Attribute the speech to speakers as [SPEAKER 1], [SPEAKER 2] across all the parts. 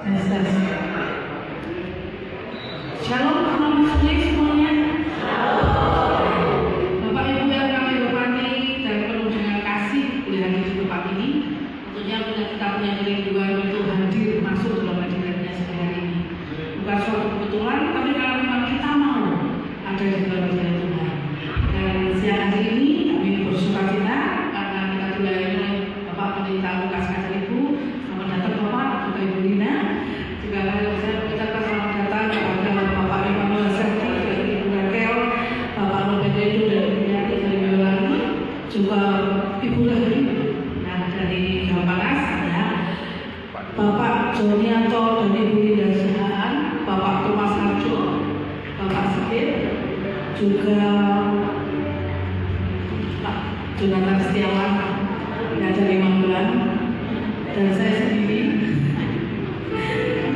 [SPEAKER 1] Shalom, selamat sore semuanya. Bapak Ibu yang kami hormati dan penuh dengan kasih di hari Jumat ini, tentunya kita punya kerinduan untuk hadir masuk dalam hadiratnya sehari ini. Bukan suatu kebetulan, tapi karena memang kita mau ada di dalam hadirat Tuhan. Dan siang hari ini kami bersukacita karena kita dilayani oleh Bapak Pendeta Lukas Kajaribu. Selamat datang Bapak, juga Ibu Lina. Juga saya mengucapkan selamat datang kepada Bapak Emmanuel Serti dari Ibu Rakel, Bapak Robededo dari Bunyati dari Boyolali, juga Ibu Lahri dari Jawa Panas, ya. Bapak Jonianto dari Ibu Linda Sehaan, Bapak Thomas Harjo, Bapak Sikit, juga Pak Jonathan Setiawan dari Magelang, dan saya sendiri.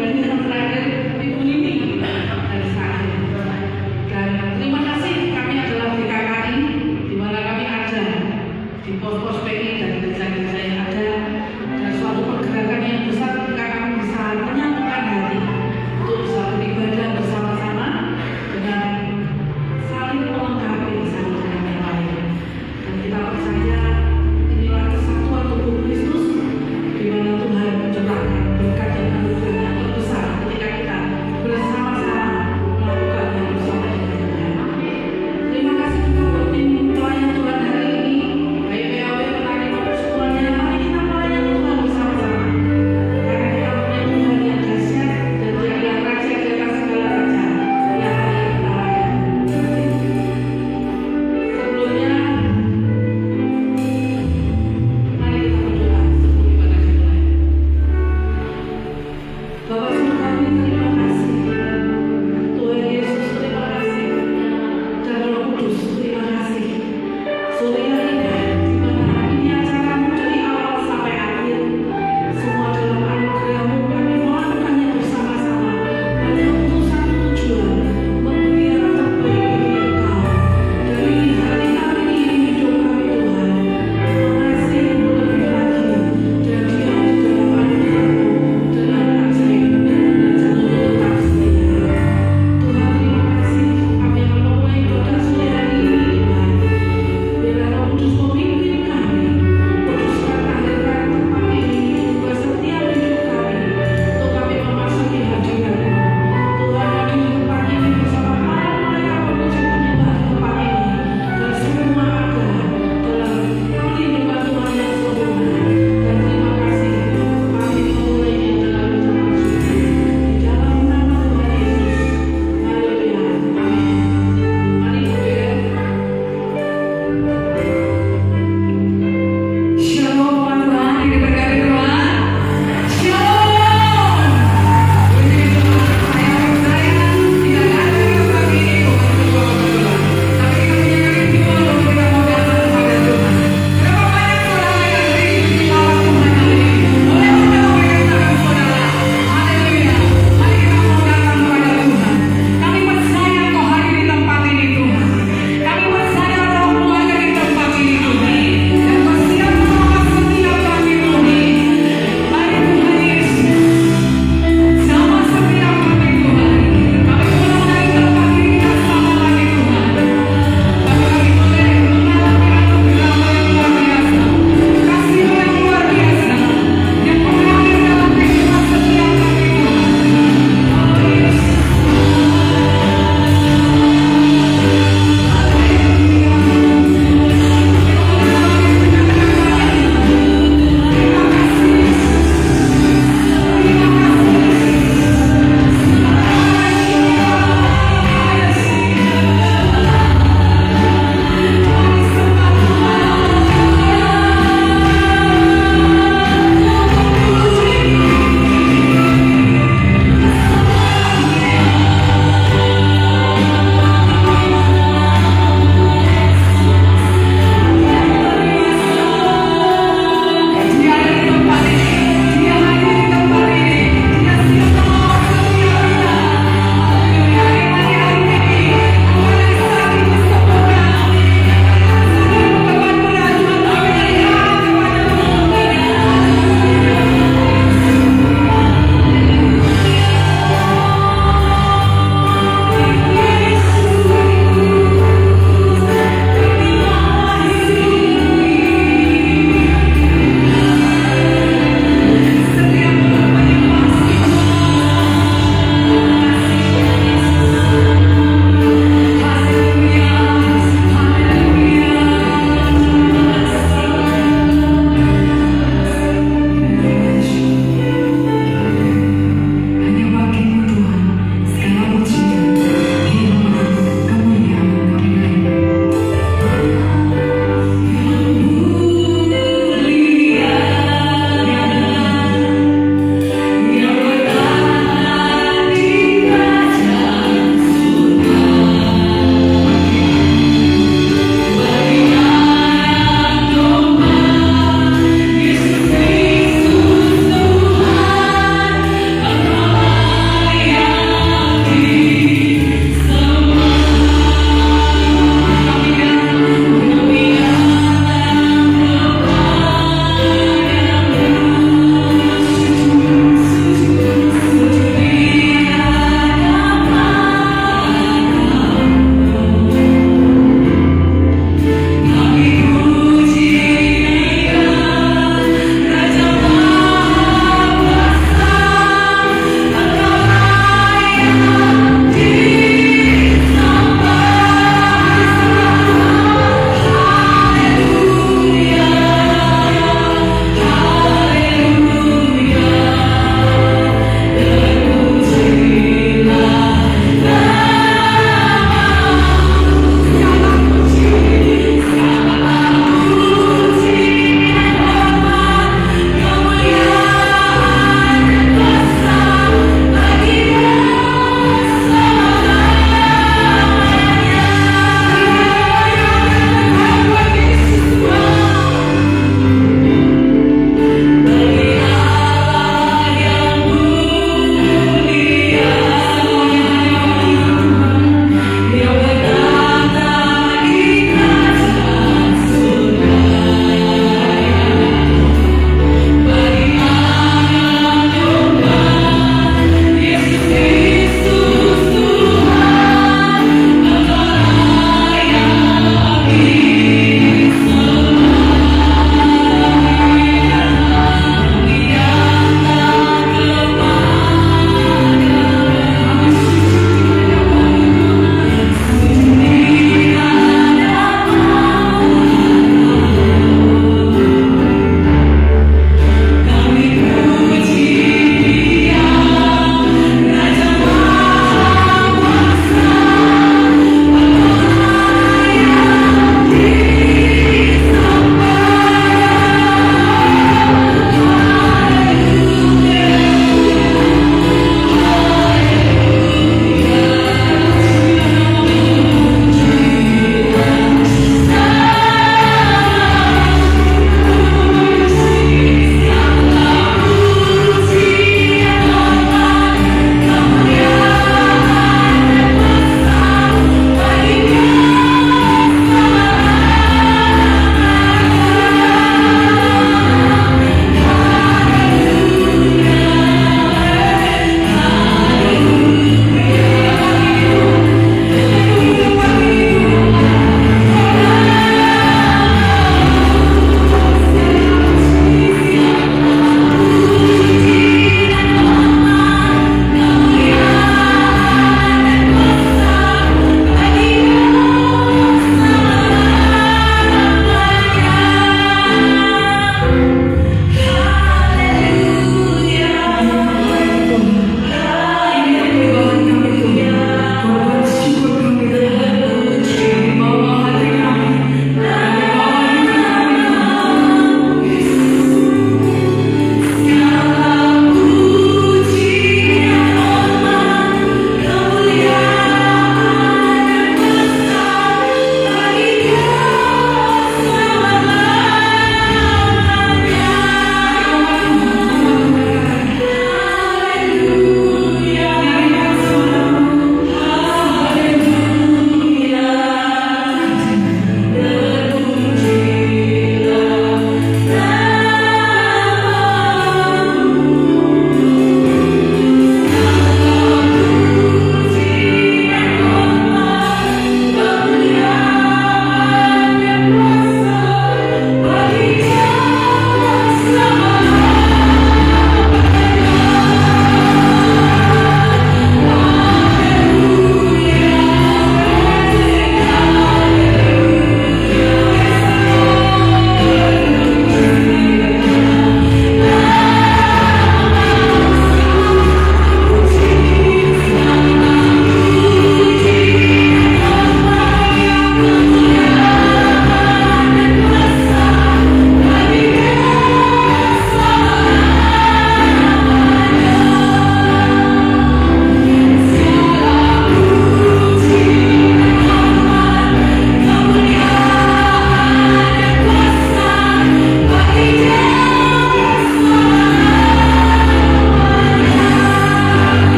[SPEAKER 1] Dan yang terakhir Ibu Nini dari Sahid. Dan terima kasih, kami adalah DKKI, di mana kami ada di pos-pos PI dan gereja-gereja yang ada, dan suatu pergerakan yang besar ketika kami bisa menyatukan hati untuk bisa beribadah bersama-sama dengan saling melengkapi satu dengan yang lain. Dan kita percaya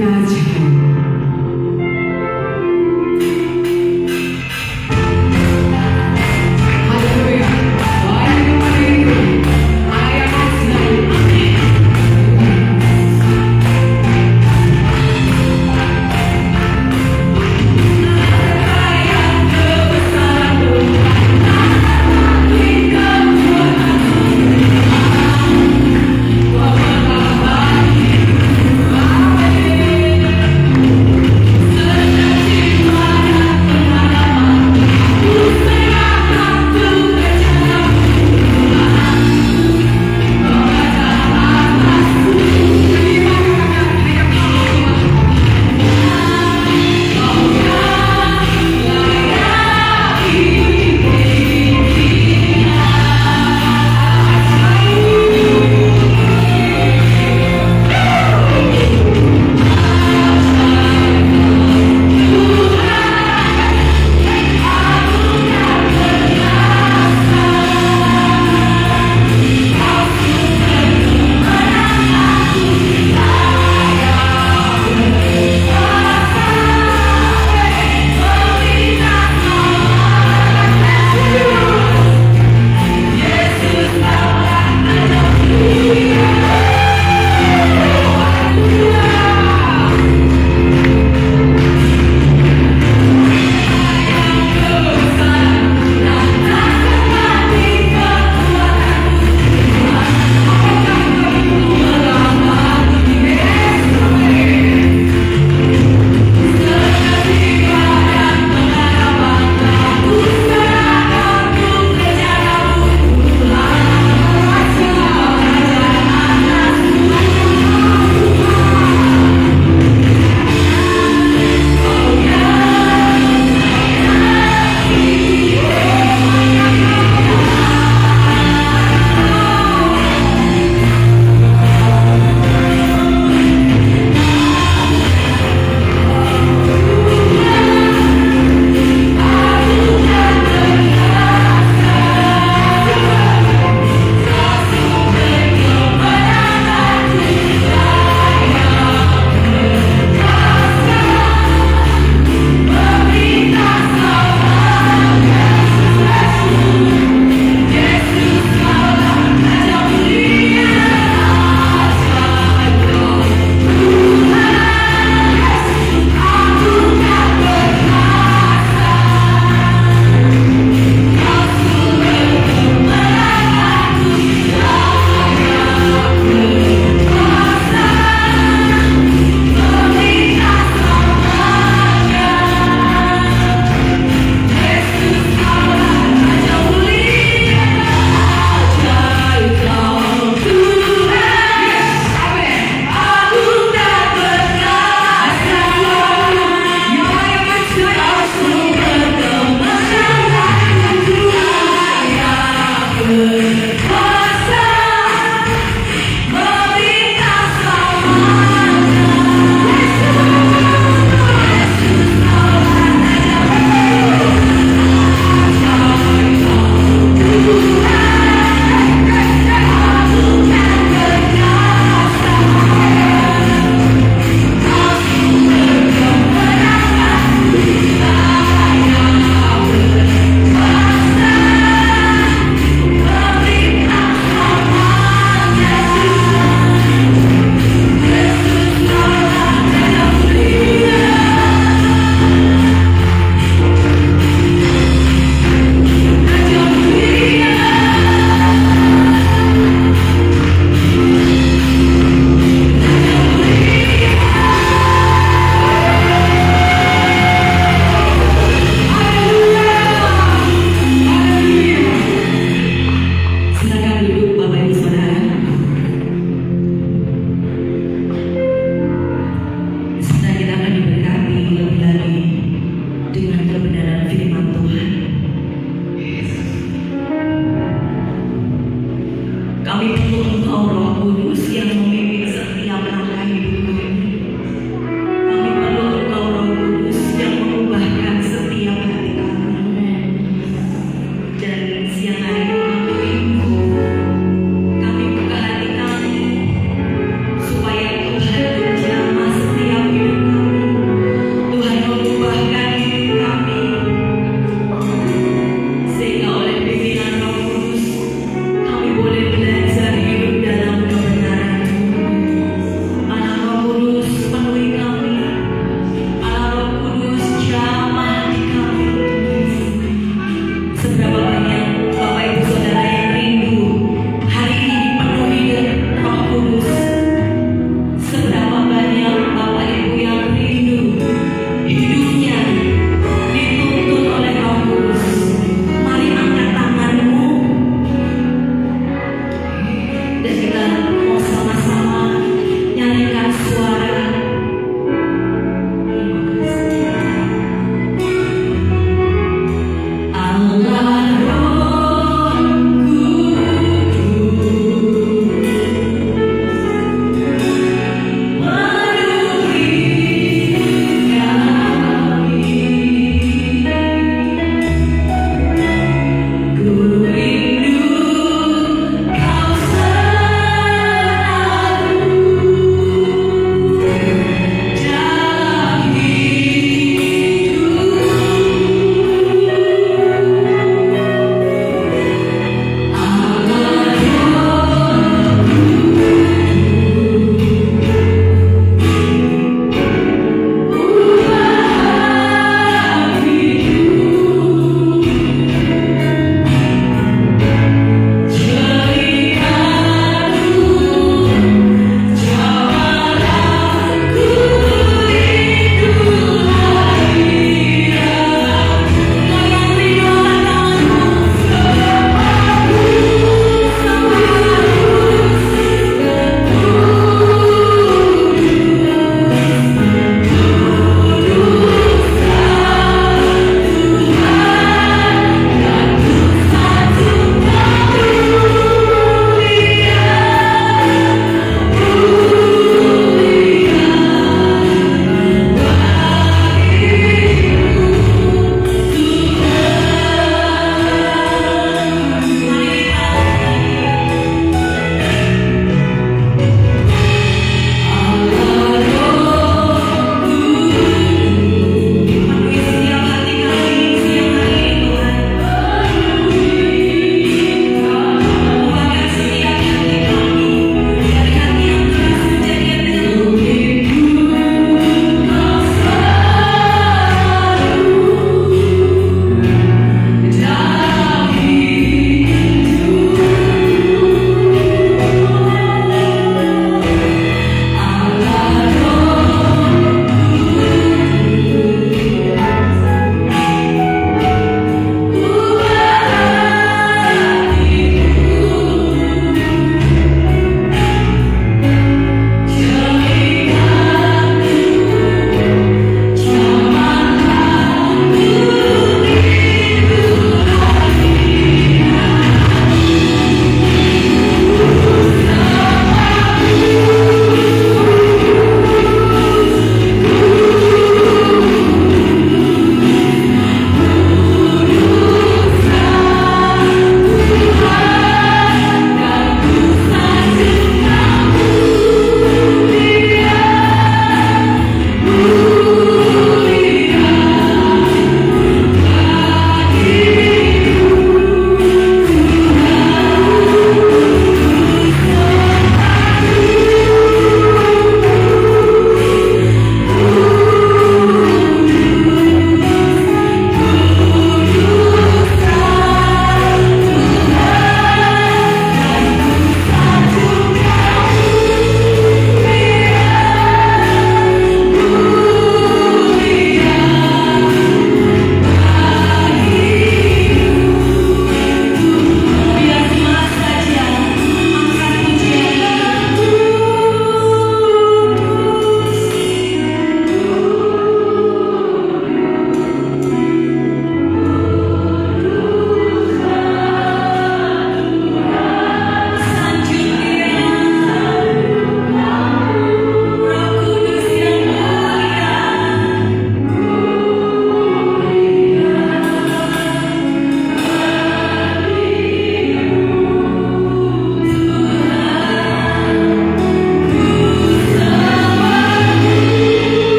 [SPEAKER 2] kita jaga. Haleluya. Baik kepada itu. Ayat selalu.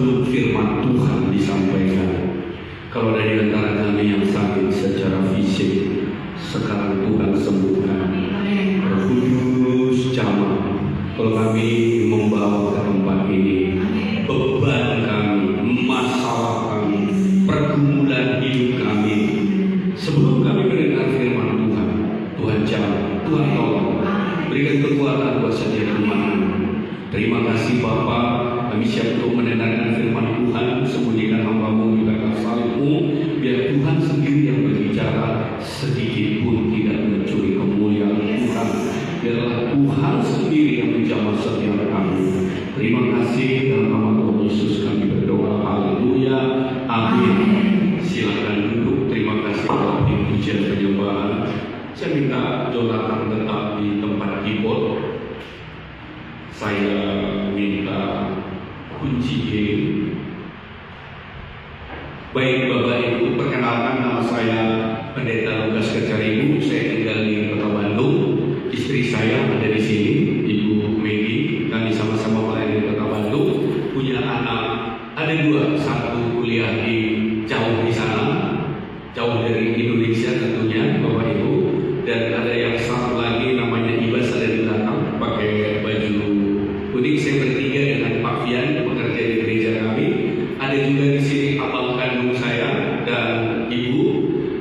[SPEAKER 3] sebelum firman Tuhan disampaikan. Kalau ada di antara kami yang sakit secara fisik, sekarang Tuhan sembuhkan. Roh Kudus jamah. Kalau kami membawa ke tempat ini beban kami, masalah kami, pergumulan hidup kami, sebelum kami mendengar firman Tuhan, Tuhan jamah, Tuhan tolong, berikan kekuatan buat setiap umat. Terima kasih Bapa, kami siap untuk mendengarkan firman Tuhan. Sembunyikan hamba-Mu juga kasih-Mu, biar Tuhan sendiri yang berbicara, sedikit pun tidak mencuri kemuliaan Tuhan. Biarlah Tuhan sendiri yang menjamah setiap kami. Terima kasih, dalam nama Tuhan Yesus kami berdoa. Haleluya, amin. Silakan duduk. Terima kasih telah pujian penyembahan. Saya minta Jonathan tetap di tempat keyboard. Saya minta kunci G. Baik Bapak Ibu, perkenalkan nama saya Pendeta Lukas Kecaribu. Saya tinggal di Kota Bandung. Istri saya ada di sini, Ibu Megi. Kami sama-sama melayani di Kota Bandung. Punya anak, ada dua, satu kuliah di jauh di sana, jauh dari Indonesia tentunya Bapak Ibu. Dan ada yang satu lagi namanya Ibas, ada di belakang pakai baju kuning. Saya bertiga dengan Pak Fian, pekerja di gereja kami. Ada juga di sini abang kandung saya dan ibu,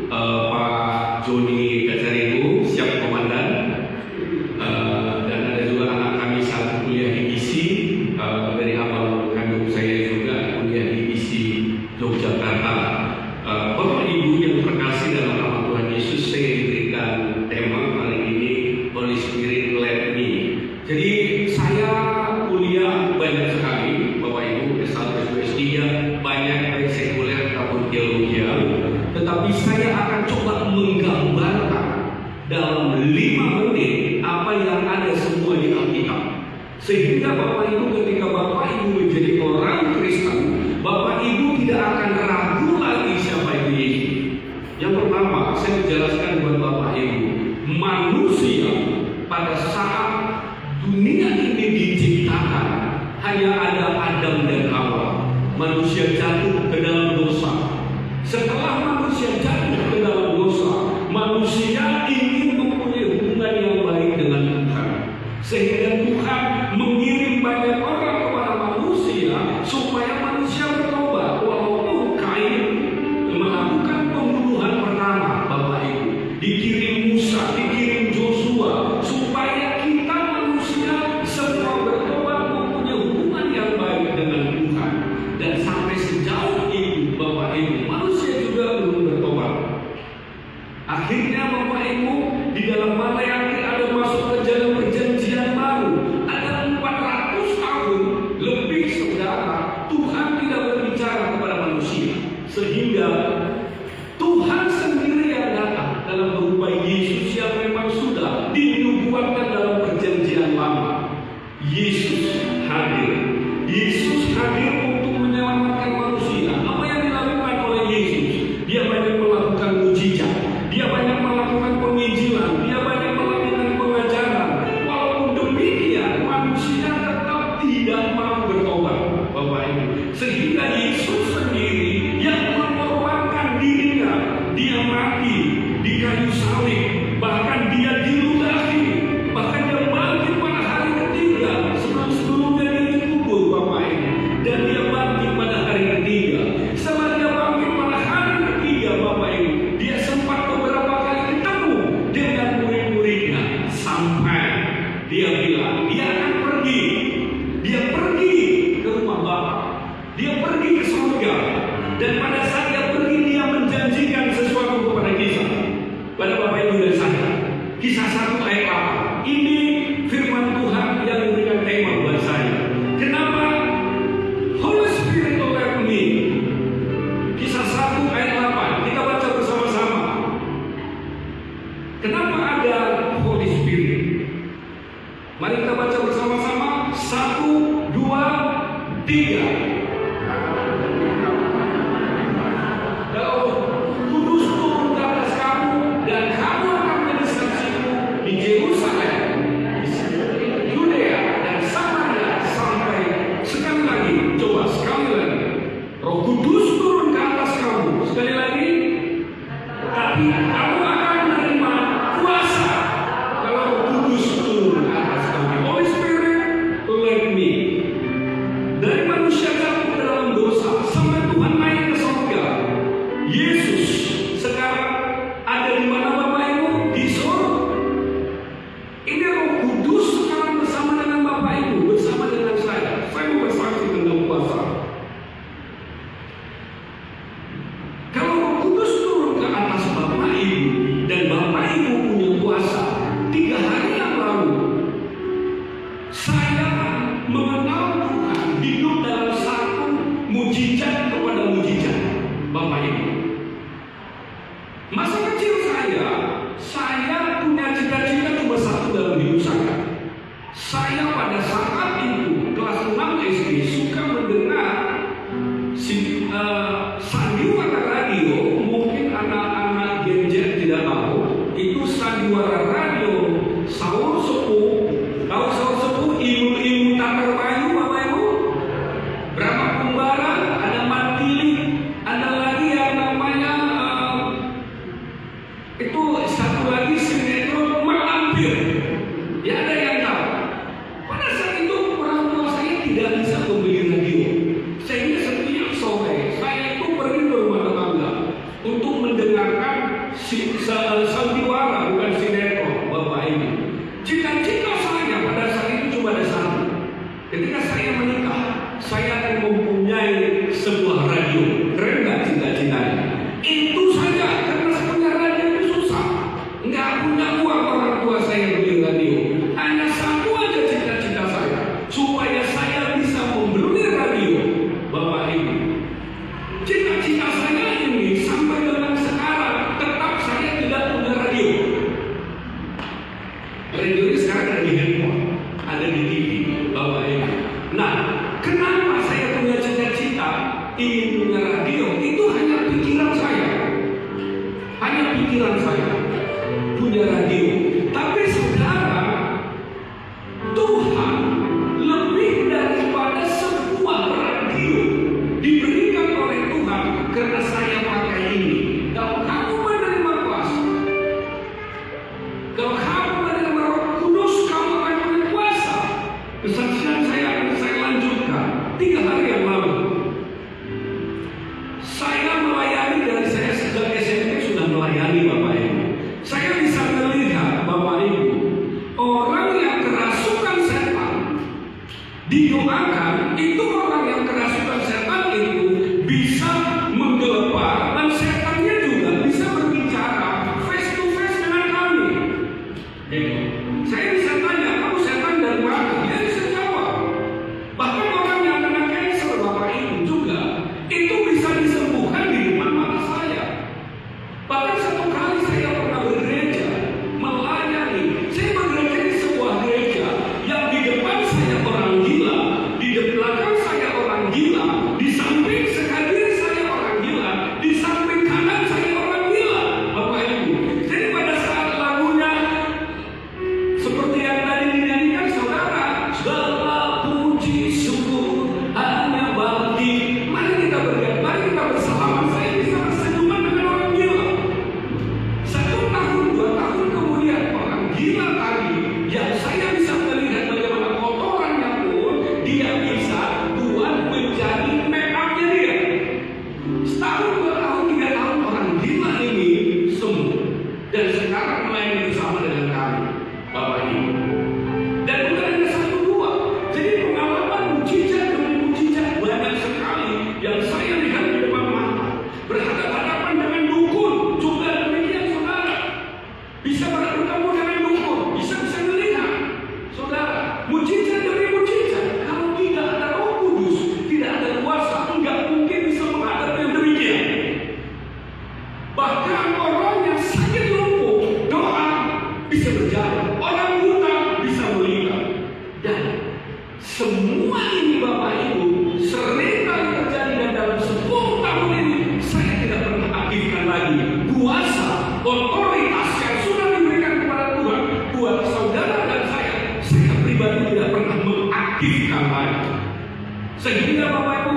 [SPEAKER 3] Pak Joni Kacaribu, siap komandan. Dan ada juga anak kami satu kuliah di ISI, dari abang kandung saya juga kuliah di ISI Yogyakarta. Bapak Ibu yang terkasih dalam nama Tuhan Yesus, saya diberikan tema hari ini, Holy Spirit Led Me. Jadi saya kuliah banyak sekali, Bapak Ibu, S1, S2, S3, banyak dari sekuler ataupun teologi. Tetapi saya akan coba menggambarkan dalam 5 menit apa yang ada semua di Alkitab. Sehingga Bapak Ibu, ketika Bapak Ibu menjadi orang Kristen, Bapak Ibu tidak akan ragu lagi siapa itu Yesus. Yang pertama, saya menjelaskan buat Bapak Ibu, manusia pada saat dunia ini diciptakan hanya ada Adam dan Hawa. Manusia jatuh ke dalam dosa. Setelah manusia jatuh ke dalam dosa, manusia ingin mempunyai hubungan yang baik dengan Tuhan. Sehingga Tuhan mengirim banyak orang kepada manusia supaya manusia bertobat. Walaupun Kain melakukan pembunuhan pertama, Bapak Ibu, dikirim Musa, dikirim Joshua, supaya kita manusia semua bertobat, mempunyai hubungan yang baik dengan Tuhan. Dan sampai sejauh itu Bapak Ibu, manusia juga belum bertobat. Akhirnya Bapak Ibu, di dalam Maleakhi ada masuk ke dalam perjanjian baru. Ada 400 tahun lebih, saudara, Tuhan tidak berbicara kepada manusia. Sehingga Tuhan sendiri yang datang dalam berupa Yesus yang memang sudah dinubuatkan dalam perjanjian lama. Yesus hadir. Yesus hadir untuk menyelamatkan manusia. Apa yang dilakukan oleh Yesus? Dia banyak melakukan mujizat, dia banyak melakukan penginjilan, dia banyak melakukan pengajaran. Walaupun demikian, manusia tetap tidak mau bertobat, Bapak Ibu. Sehingga Yesus sendiri yang mengorbankan dirinya, dia mati di kayu salib, bahkan dia diludahi, bahkan dia bangkit pada hari ketiga. Sebelumnya dia dikubur, Bapak Ibu, dan dia bangkit pada hari ketiga. Setelah dia bangkit pada hari ketiga, Bapak Ibu, dia sempat beberapa kali ketemu dengan murid-muridnya, sampai dia bilang dia akan pergi. Dia pergi ke rumah Bapa, dia pergi ke surga. Dan pada saat dia pergi, dia menjanjikan sesuatu kepada kita, pada Bapak Ibu dan saya. Kisah 1 ayat 8. Ini firman Tuhan yang memberikan tema buat saya. Kenapa Holy Spirit led me? Kisah 1 ayat 8. Kita baca bersama-sama. Kenapa ada Holy Spirit? Mari kita baca bersama-sama. 1, 2, 3. Kudus turun ke atas kamu, dan kamu akan menjadi saksiku di Yerusalem, Yudea dan Samaria sampai sandiwara radio, mungkin anak-anak Gen Z tidak tahu, itu sandiwara radio Saur Sepuh. Tahu Saur Sepuh, ilmu tatar bayu, Bapak Ibu? Berapa Kumbara, ada Mantili, ada lagi yang namanya itu satu lagi sinetron Malampir. Ya, ada yang tahu. Pada saat itu orang tua saya tidak bisa membeli radio, sehingga setiap sore saya itu pergi ke rumah tetangga untuk mendengarkan sandiwara, bukan sinetron, Bapak Ibu. Cita-cita saya pada saat itu cuma ada satu. Ketika saya menikah, saya akan mempunyai sebuah radio. Keren nggak cita-citanya? Itu saja, karena punya radio itu susah. Nggak punya uang orang tua saya beli radio. Hanya satu aja cita-cita saya, supaya saya bisa membeli radio, Bapak Ibu. Cita-cita saya ini sampai dengan sekarang tetap saya tidak punya radio. Radio ini sekarang ada di handphone, ada di TV, Bapak Ibu. Nah, kenapa saya punya cita-cita ingin punya radio? Itu hanya pikiran saya, punya radio. Tapi saudara, Tuhan lebih daripada sebuah radio diberikan oleh Tuhan karena saya pakai ini. Kalau kamu menerima kuasa, kalau kamu menerima Roh Kudus, kamu akan punya kuasa. Kesaksian saya akan saya lanjutkan. 3 hari yang lalu, saya melayani dari saya sejak SMP sudah melayani, Bapak Ibu. Saya bisa melihat, Bapak Ibu, orang yang kerasukan setan didoakan, itu orang yang kerasukan setan itu bisa menggelepar dan setannya juga bisa berbicara face to face dengan kami. Saya bisa tanya, kamu setan dari mana? Dia bisa jawab. Bahkan orang yang kena cancer, Bapak Ibu, juga itu bisa disembuhkan di depan mata saya. Bahkan satu kali saya pernah bergereja melayani. Saya bergereja di sebuah gereja yang di depan saya orang gila, di belakang saya orang gila, di samping sekali saya orang gila, di samping kanan saya orang gila, Bapak Ibu. Jadi pada saat lagunya seperti yang tadi dinyanyikan saudara, segala puji syukur hanya bagi, mari kita bergerak, mari kita bersalaman. Saya bisa bersenyuman dengan orang gila. 1 tahun, 2 tahun kemudian orang gila tadi yang saya bisa melihat bagaimana kotorannya pun dia bisa buat menjadi make up-nya dia. Setahun, 2 tahun, 3 tahun orang gila ini sembuh dan sekarang melayani bersama dengan kami, Bapak Ibu. Dan bukan hanya 1, 2. Jadi pengalaman mujizat demi mujizat banyak sekali yang saya lihat di depan mata. Berhadapan-hadapan dengan dukun juga demikian, saudara. Bisa bertemu dengan dukun, bisa melihat, saudara. Mujizat demi mujizat. Kalau tidak ada Roh Kudus, tidak ada kuasa, enggak mungkin bisa menghadapi yang demikian. Bahkan orang yang sakit lumpuh, doa bisa berjalan. Orang buta bisa melihat. Dan semua ini, Bapak Ibu, sering kali terjadi, dan dalam 10 tahun ini saya tidak pernah aktifkan lagi kuasa, otoritas yang sudah diberikan kepada Tuhan buat saudara dan saya pribadi tidak pernah mengaktifkan lagi. Sehingga Bapak Ibu,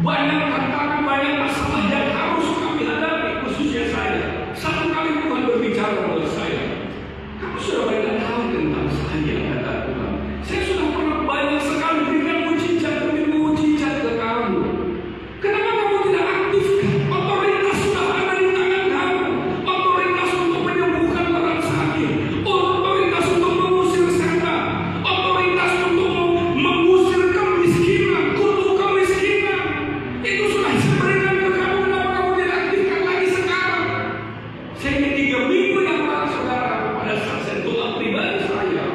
[SPEAKER 3] banyak tantangan, banyak masalah yang harus kami hadapi, khususnya saya. Satu kali Tuhan berbicara kepada saya, kamu sudah banyak tahu tentang saya, kata Tuhan. Saya sudah pernah banyak sekali berikan mujizat demi mujizat ke kamu. Kenapa kamu tidak aktifkan? Otoritas sudah ada di tangan kamu. Otoritas untuk menyembuhkan orang sakit, otoritas untuk mengusir setan, otoritas untuk mengusir kemiskinan, kutuk kemiskinan. Itu sudah saya berikan ke kamu. Kenapa kamu tidak aktifkan lagi sekarang? Sehingga 3 minggu yang lalu, saudara, pada saat saya doa pribadi saya,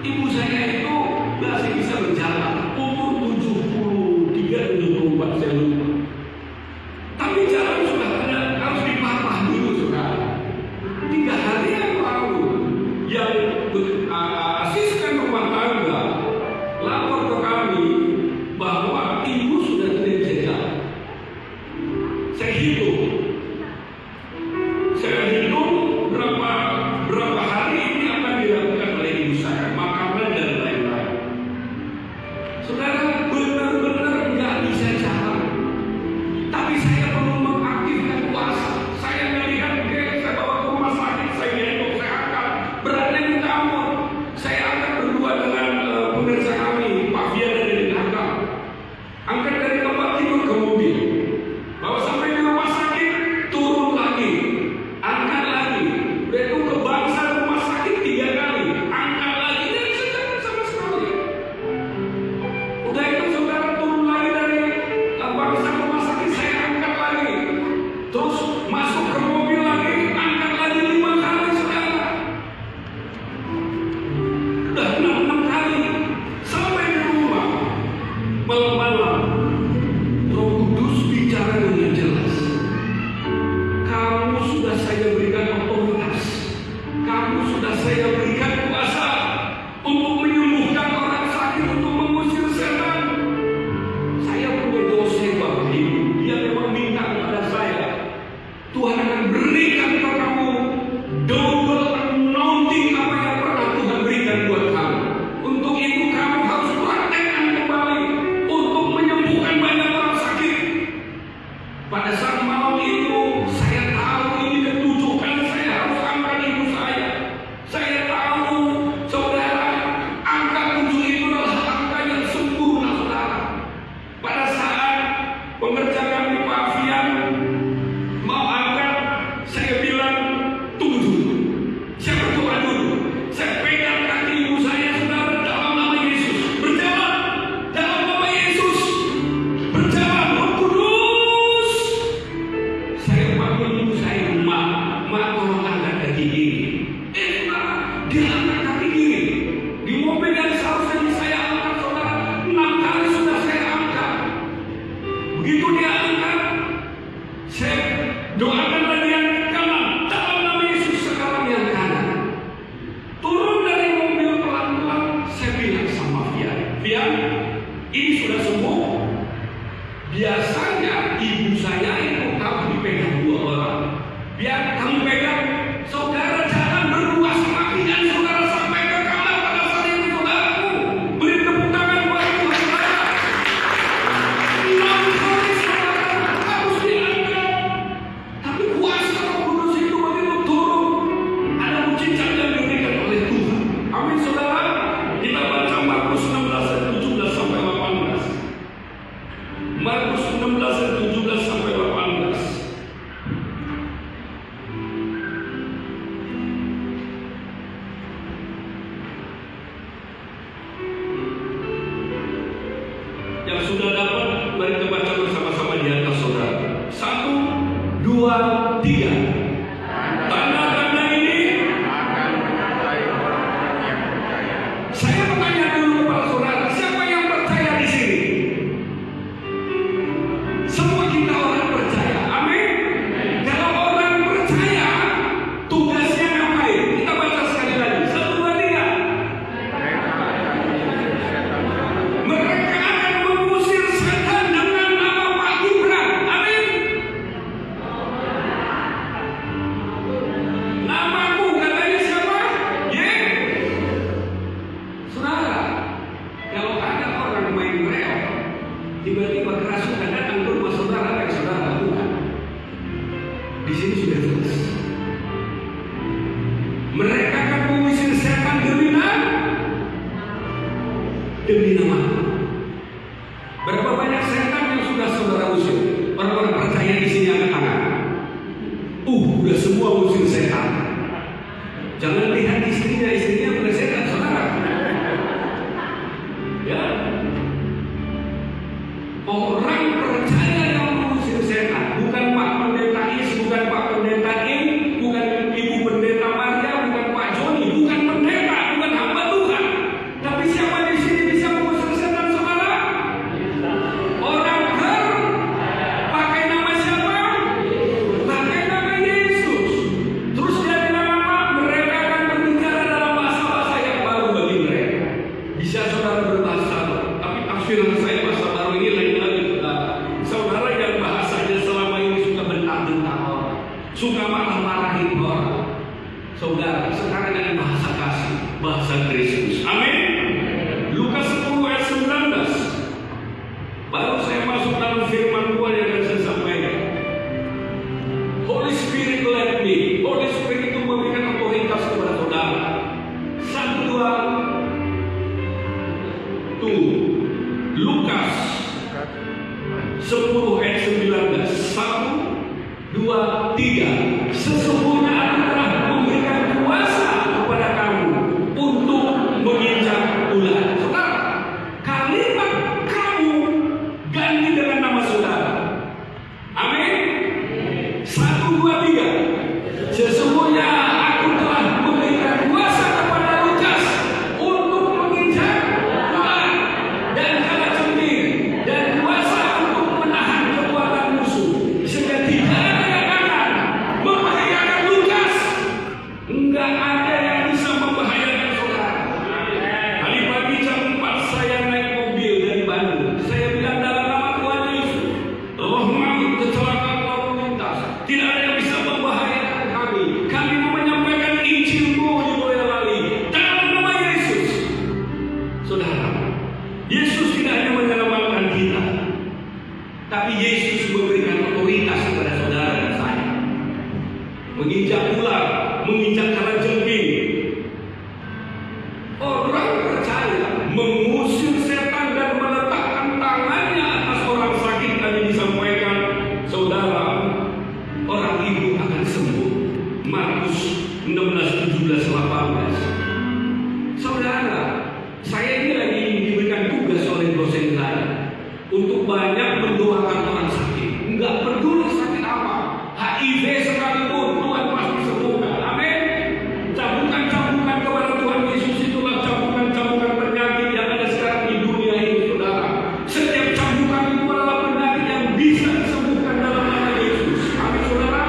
[SPEAKER 3] Ibu saya itu masih bisa berjalan, umur 73, 74 saya lupa. Tapi jalan sudah ada, harus dipapah dulu saudara. 3 hari yang lalu, yang asisten rumah tangga lapor ke kami bahwa ibu sudah tidak bisa jalan. Saya hitung berapa hari ini akan dilakukan oleh ibu saya, makanan dan lain-lain. Saudara, benar-benar nggak bisa jalan. Tapi saya perlu mengaktifkan kuasa. Saya melihat dia, saya bawa ke rumah sakit, saya gendong, saya angkat, berada di kamar. Saya angkat berdua dengan pekerja kami, Pak Fian dari belakang. Angkat dari tempat tidur ke mobil. Bawa sampai di rumah sakit, turun lagi, angkat lagi. Udah itu ke bangsa rumah sakit 3 kali, angkat lagi, dan bisa jalan sama sekali. Udah itu saudara turun lagi dari bangsa rumah sakit, saya angkat lagi. Terus masuk ke mobil lagi, angkat lagi 5 kali saudara. Udah 6 kali. Sampai di rumah, malam-malam Roh Kudus bicara dengan jelas. Kamu sudah saya berikan otoritas. Kamu sudah saya berikan kuasa untuk menyembuhkan orang sakit, untuk mengusir setan. Saya punya dosen Bapak Ibu. Dia memang minta kepada saya, Tuhan akan berikan kepada kamu double anointing apa yang pernah Tuhan berikan buat kamu. Untuk itu kamu harus praktekkan kembali untuk menyembuhkan banyak orang sakit. Pada saat malam itu, saya tahu ini ketujukan saya harus angkat ibu saya. Saya tahu, saudara, angka 7 itu adalah angka yang sempurna, saudara. Pada saat pengerja kami Pak Fian mau angkat, saya bilang, tunggu dulu. Saya berdoa dulu. Saya pegang kaki ibu saya, saudara, dalam nama Yesus. Berjalan, dalam nama Yesus. Berjalan, Roh Kudus. Saya panggil ibu saya, Mak, tolong angkat kaki kiri. Dia angkat kaki kiri. Di mobil yang seharusnya saya angkat, saudara, 6 kali sudah saya angkat. Begitu dia angkat, saya doakan lagi yang kanan, dalam nama Yesus. Sekarang yang kanan. Turun dari mobil pelan-pelan, saya bilang sama Fian, ini sudah sembuh. Biasanya ibu saya itu kalau dipegang 2 orang, biar kamu pegang, saudara jalan berdua sama Fian, saudara sampai ke kamar. Pada saat itu saudaraku beri tepuk tangan buat Tuhan, saudara. 6 kali saudara harus diangkat. Tapi kuasa Roh Kudus itu begitu turun, ada mujizat yang diberikan oleh Tuhan. Amin saudara. Kita baca Markus 16 ayat 17 sampai 18. Markus 16 ayat 17 sampai 18. Yang sudah dapat, mari kita baca bersama-sama di atas saudara. 1, 2, 3. Tanda-tanda ini saya bertanya dulu kepada saudara, siapa yang percaya di sini? Semua kita orang percaya, amin. Kalau orang percaya, tugasnya ngapain? Kita baca sekali lagi, 1, 2, 3. Mereka akan mengusir setan dengan nama Pak Gibran, amin. Namaku katanya siapa? Saudara, kalau ada orang main reok, tiba-tiba kerasukan datang ke rumah saudara, apa yang saudara lakukan? Di sini sudah jelas. Mereka akan mengusir setan demi nama. Berapa banyak setan yang sudah saudara usir? Orang-orang percaya di sini angkat tangan. Udah semua usir setan. Jangan lihat istrinya boleh setan, saudara. Ya. Orang percaya yang mengusir setan, bukan Pak Pendeta Is, bukan Pak Pendeta In, bukan Ibu Pendeta Maria, bukan Pak Joni, bukan pendeta, bukan hamba Tuhan. 10 ayat 19. 1, 2, 3. Sesungguhnya aku telah memberikan kuasa kepada kamu untuk menginjak ular. Saudara, kalimat kamu ganti dengan nama saudara. Amin. 1, 2, 3. Sesungguhnya aku telah memberikan kuasa kepada Lukas untuk menginjak ular dan kalajengking, dan kuasa untuk menahan kekuatan musuh, sehingga tidak ada yang akan membahayakan Lukas. Enggak ada yang bisa membahayakan saudara. Hari pagi jam 4 saya naik mobil dari Bandung. Saya bilang dalam nama Tuhan Yesus, roh maut, kecelakaan lalu lintas, tidak ada yang bisa membahayakan kami. Kami mau menyampaikan Injil-Mu di Boyolali dalam nama Yesus. Saudara, Yesus tidak hanya menyelamatkan kita, tapi Yesus memberikan otoritas kepada saudara dan saya. Menginjak ular, menginjak kalajengking. Orang percaya mengusir setan dan meletakkan tangannya atas orang sakit. Tadi disampaikan saudara, orang itu akan sembuh. Markus 16, 17, 18. Saudara, saya ini lagi diberikan tugas oleh dosen saya untuk banyak mendoakan orang sakit. Enggak peduli sakit apa, HIV sekalipun Tuhan pasti sembuhkan. Amin. Cambukan-cambukan kepada Tuhan Yesus itulah cambukan-cambukan penyakit yang ada sekarang di dunia ini, saudara. Setiap cambukan itu adalah penyakit yang bisa disembuhkan dalam nama Yesus. Amin, saudara.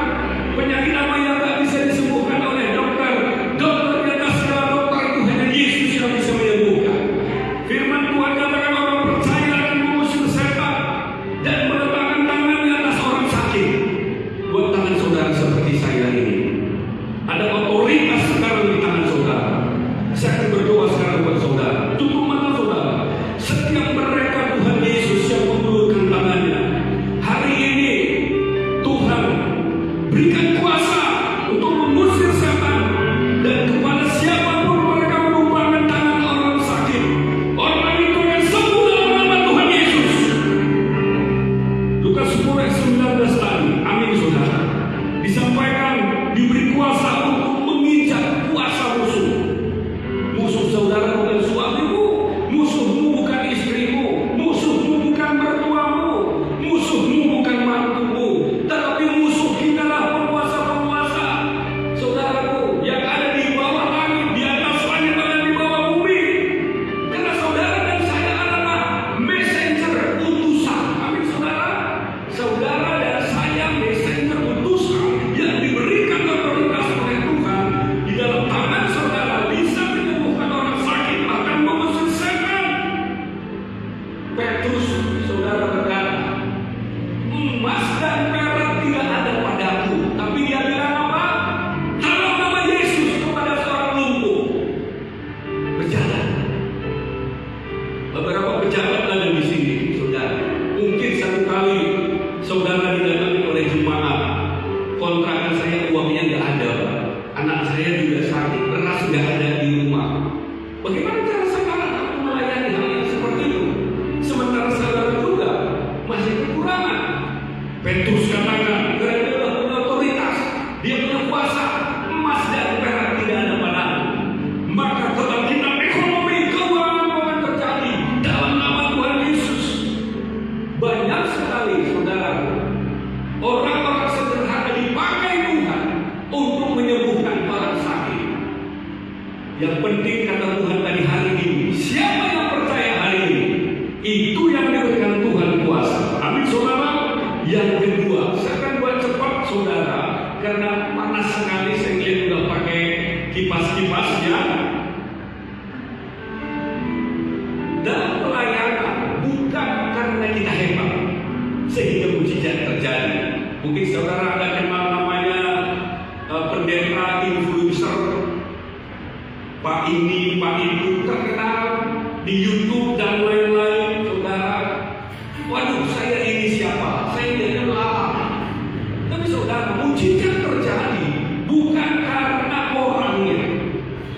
[SPEAKER 3] Penyakit apa yang tak bisa disembuhkan oleh dokter? Dokter di atas segala dokter itu hanya Yesus yang bisa menyembuhkan. Firman Tuhan katakan orang percaya akan mengusir setan dan meletakkan tangannya atas orang sakit. Buat tangan saudara seperti saya ini, ada otoritas sekarang di tangan saudara. Saya akan berdoa sekarang buat saudara. Tutup mata saudara. Setiap mereka Tuhan Yesus yang mengulurkan tangannya, hari ini Tuhan berikan kuasa untuk mengusir setan, dan kepada siapapun mereka menumpangkan tangan orang sakit, orang itu akan sembuh dalam nama Tuhan Yesus. Lukas 10 ayat 19 tadi. Amin, saudara. Disampaikan diberi kuasa untuk menginjak kuasa musuh. Musuh saudara bukan suamimu, musuhmu bukan istrimu, musuhmu bukan mertuamu, musuhmu bukan mantumu, tetapi musuh kita adalah penguasa-penguasa. Saudaraku yang ada di bawah langit, di atas langit dan di bawah bumi. Karena saudara dan saya adalah messenger utusan. Amin, saudara. Saudara dan saya messenger utusan yang diberikan otoritas oleh Tuhan. Di dalam tangan saudara bisa menyembuhkan orang sakit, bahkan mengusir setan. Petrus, saudara, berkata, emas dan perak tidak ada padaku, tapi dia bilang apa? Dalam nama Yesus kepada seorang lumpuh berjalan. Beberapa pejabat ada di sini, saudara. Mungkin satu kali saudara didatangi oleh jemaat, kontrakan saya uangnya nggak ada, anak saya juga sakit, beras nggak ada di rumah. Bagaimana cara saudara melayani hal yang seperti itu? Sementara saudara juga masih kekurangan. Petrus katakan, karena dia punya otoritas, dia punya kuasa, emas dan perak tidak ada padaku. Maka kebangkitan ekonomi, keuangan akan terjadi dalam nama Tuhan Yesus. Banyak sekali saudara, orang-orang sederhana dipakai Tuhan untuk menyembuhkan orang sakit. Yang penting kata Tuhan tadi hari ini, siapa yang percaya hari ini, itu yang diberikan Tuhan kuasa. Amin, saudara. Yang kedua, saya akan buat cepat saudara, karena panas sekali. Saya lihat udah pakai kipas-kipasnya. Dalam pelayanan bukan karena kita hebat sehingga mujizat terjadi. Mungkin saudara ada kenal namanya pendeta influencer, Pak ini, Pak itu, terkenal di YouTube dan lain-lain, saudara. Waduh, saya ini siapa? Saya ini apa? Tapi saudara, mujizat terjadi bukan karena orangnya.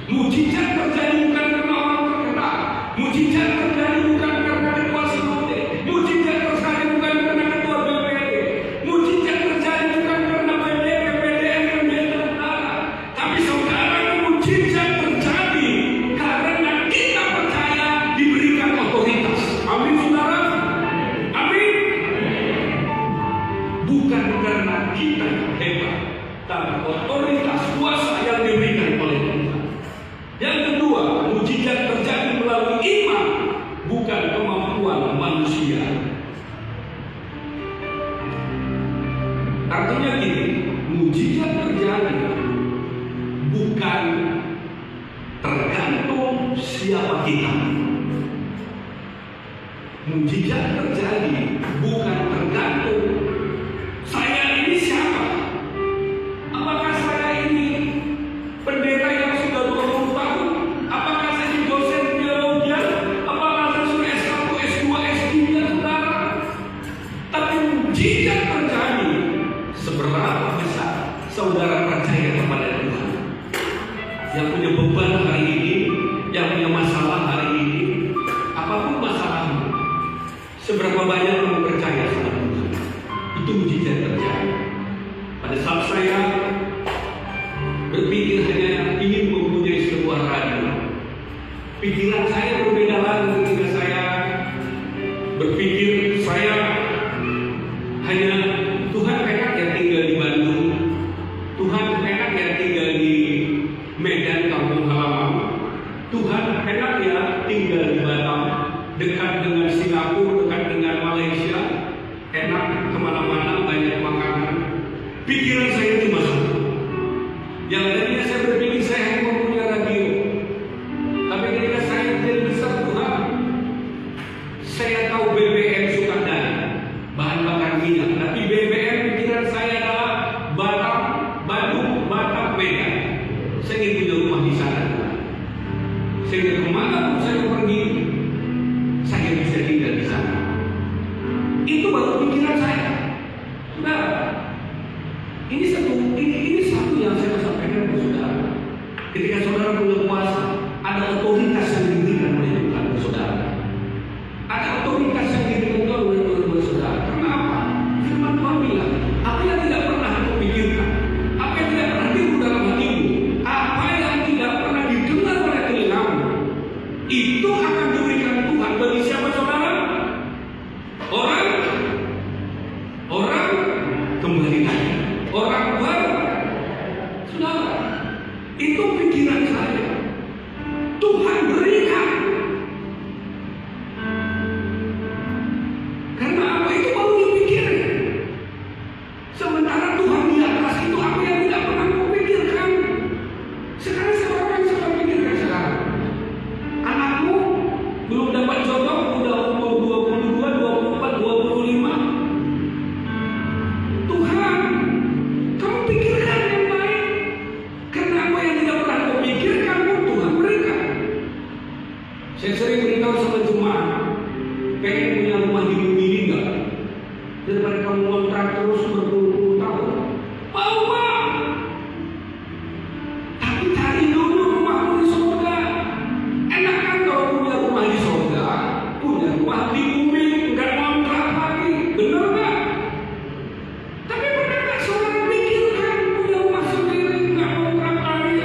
[SPEAKER 3] Mujizat terjadi bukan karena orang terkenal. Mujizat terjadi bukan karena dekuasi. Mujizat terjadi bukan karena mujizat terjadi melalui iman, bukan kemampuan manusia. Artinya gini, mujizat terjadi bukan tergantung siapa kita. Mujizat terjadi bukan tergantung saya ini siapa. Apakah saya ini pendeta yang sudah 20 tahun? Apakah saya ini dosen teologi? Apakah saya sudah S1, S2, S3, saudara? Tapi mujizat terjadi seberapa besar saudara percaya kepada Tuhan. Yang punya beban hari ini, yang punya masalah hari ini, apapun masalahmu, seberapa banyak kamu percaya sama Tuhan? Itu mujizat terjadi. Pada saat saya berpikir hanya ingin mempunyai sebuah radio, pikiran saya berbeda lagi ketika saya berpikir saya hanya Tuhan enak ya tinggal di Bandung, Tuhan enak ya tinggal di Medan kampung halaman, Tuhan enak ya tinggal di Batam, dekat dengan Singapura, dekat dengan Malaysia, enak kemana-mana, banyak makanan. Pikiran saya cuma satu. Yang tadinya saya berpikir saya hanya mempunyai radio, tapi ketika saya jadi besar Tuhan, saya tahu BBM Sukandari, bahan bakar minyak, tapi BBM pikiran saya adalah Batam, Bandung, Batam, Medan. Saya ingin punya rumah di sana. Sehingga kemana pun saya pergi, saya bisa tinggal di sana. Itu baru pikiran saya. Nah, ini satu yang saya sampaikan kepada saudara. Ketika saudara punya kuasa, ada otoritas yang diberikan oleh Tuhan kepada saudara. Ada otoritas yang diberikan oleh Tuhan kepada saudara. Kenapa? Firman Tuhan bilang, apa yang tidak pernah kamu pikirkan, apa yang tidak pernah timbul dalam hatimu, apa yang tidak pernah didengar oleh telingamu, itu akan diberikan Tuhan bagi siapa saudara? Orang kembali lagi, orang baru. Saudara, itu pikiran saya. Tuhan berikan. Karena apa itu baru dipikirin. Sementara Tuhan di atas itu apa yang tidak pernah kau pikirkan. Sekarang siapa yang sedang pikirkan sekarang? Anakmu belum dapat jodoh, udah umur 22, 24, 25. Tuhan, kamu pikirkan yang baik. Karena apa yang tidak pernah kau pikirkan pun Tuhan berikan. Saya sering beritahu sama jemaat, pengen punya rumah di bumi ini enggak? Daripada kamu ngontrak terus berpuluh-puluh tahun. Mau Pak? Tapi cari dulu rumahmu di surga. Enak kan kalau punya rumah di surga, punya rumah di bumi, enggak ngontrak lagi. Benar nggak? Tapi pernah nggak saudara pikirkan punya rumah sendiri, enggak ngontrak lagi?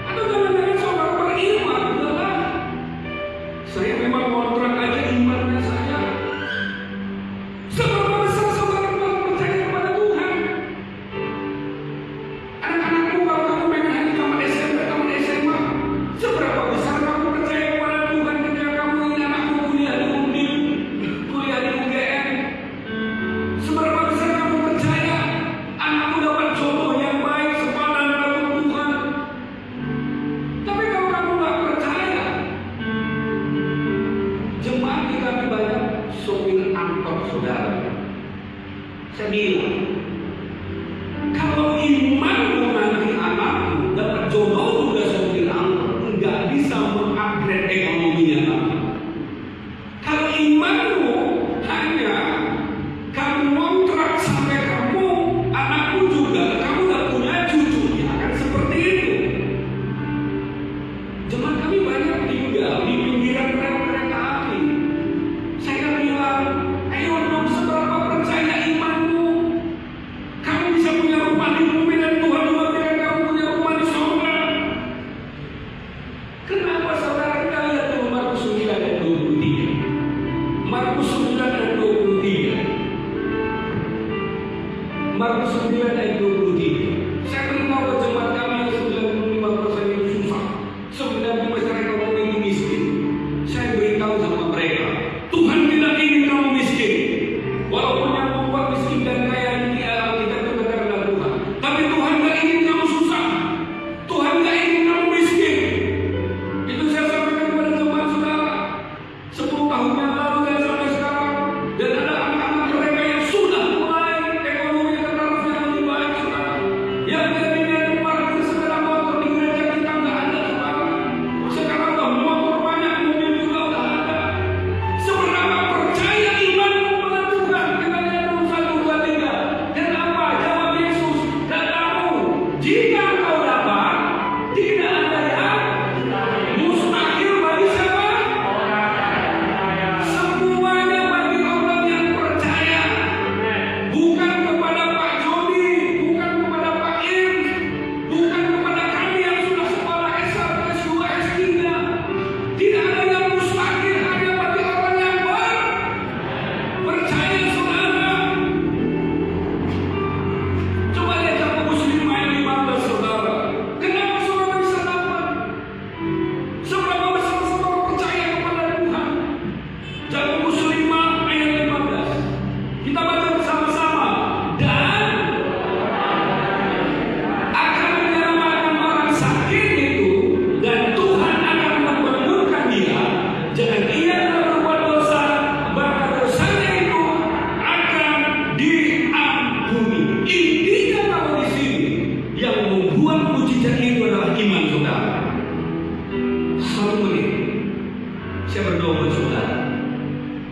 [SPEAKER 3] Atau jangan-jangan saudara beriman, udahlah. Saya memang ngontrak aja imannya saya. Seberapa besar saudara percaya kepada Tuhan? Anak-anakmu kalau kamu pengen hanya tamat SMP, tamat SMA, seberapa besar kamu percaya kepada Tuhan ketika kamu ingin anakmu kuliah di Undip, kuliah di UGM? Seberapa besar kamu percaya anakmu dapat jodoh yang baik, sepadan dengan Tuhan? Tapi kalau kamu nggak percaya, jemaat kita banyak sopir angkot saudara. Saya bilang, kalau imanmu nanti anakmu dapat jodoh juga sopir angkot, nggak bisa mengupgrade ekonominya nanti. Kalau imanmu hanya kamu ngontrak sampai kamu anakmu juga kamu nggak punya cucunya, akan seperti itu. Jemaat kami banyak tinggal di pinggiran rel kereta api. Saya bilang, ayo dong seberapa percaya imanmu. Kamu bisa punya rumah di bumi dan Tuhan juga bilang kamu punya rumah di surga. Kenapa saudara kita lihat dulu Markus 9 ayat 23. Markus 9 ayat 23. Markus 9 ayat 23. Saya beritahu ke jemaat kami yang 95% itu susah. 95%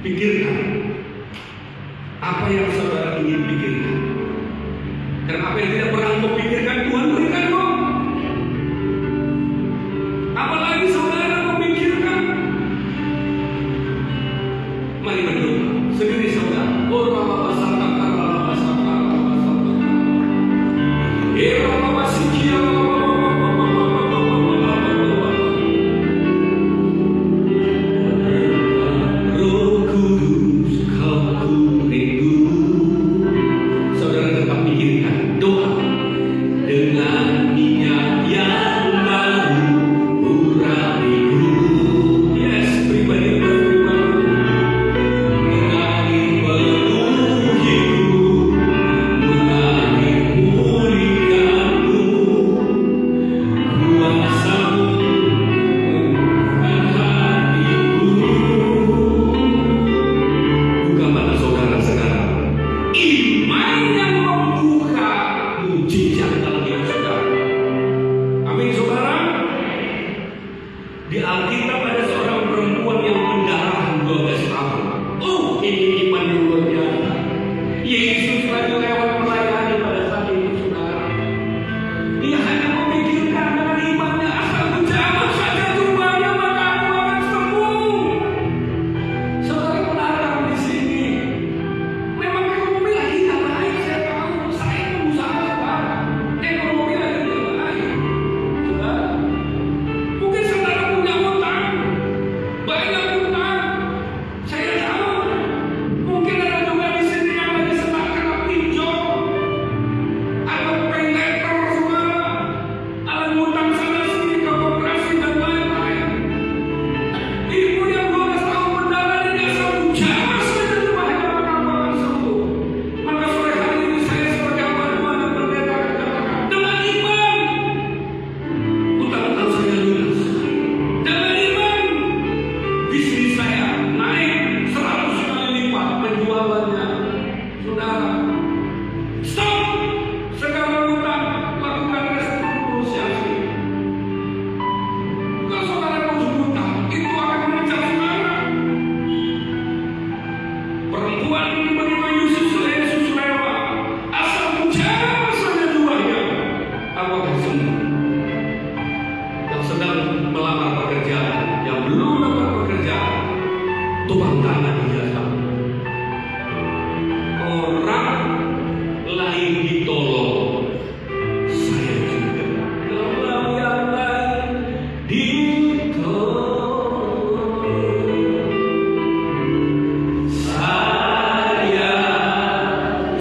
[SPEAKER 3] Pikirkan apa yang saudara ingin pikirkan. Dan apa yang tidak pernah kau pikirkan, Tuhan berikan kau. Apalagi saudara memikirkan. Mari berdoa sendiri saudara. Saudara tetap pikirkan doa dengan minyak yang baru urapiku. Yes, pribadi mengalir penuhiku, mengalir pulihkanku, kuasamu menghadiku. Buka mata saudara sekarang. Iman yang membuka mujizat dalam hidup saudara. Amin saudara. Di Alkitab ada seorang perempuan yang pendarahan 12 tahun. Oh, ini iman yang luar biasa. Yesus lagi lewat melayani pada saat itu saudara. Dia hanya memikirkan dengan imannya, asal menjawab saja tumbangnya maka aku akan sembuh. Saudara pendatang di sini. Memang ekonomi lagi tak baik, saya tahu. Saya pengusaha saudara. Ekonomi lagi tak baik. Saudara, mungkin saudara punya utang, banyak utang. Saya tahu. Mungkin ada juga di sini yang lagi sedang kena pinjol atau paylater saudara, ada ngutang sana sini ke koperasi dan lain-lain. Ibu yang 12 tahun berdarah ini asal menjawab saja tumbangnya maka aku akan sembuh. Maka sore hari ini saya sebagai hamba Tuhan dan pendeta akan katakan, dengan iman utang-utang saya lunas. Dengan iman bisnis saya naik 100 kali lipat penjualannya. Saudara, stop segala utang, lakukan restrukturisasi. Kalau saudara punya utang, itu akan mengejar saudara. Perempuan ini menerima Yesus lewat, asal menjawab saja doanya, aku akan sembuh. Yang sedang melamar pekerjaan, yang belum dapat pekerjaan, tumpang tangan ijazah. Orang lain ditolong, saya juga. Kalau yang lain ditolong, saya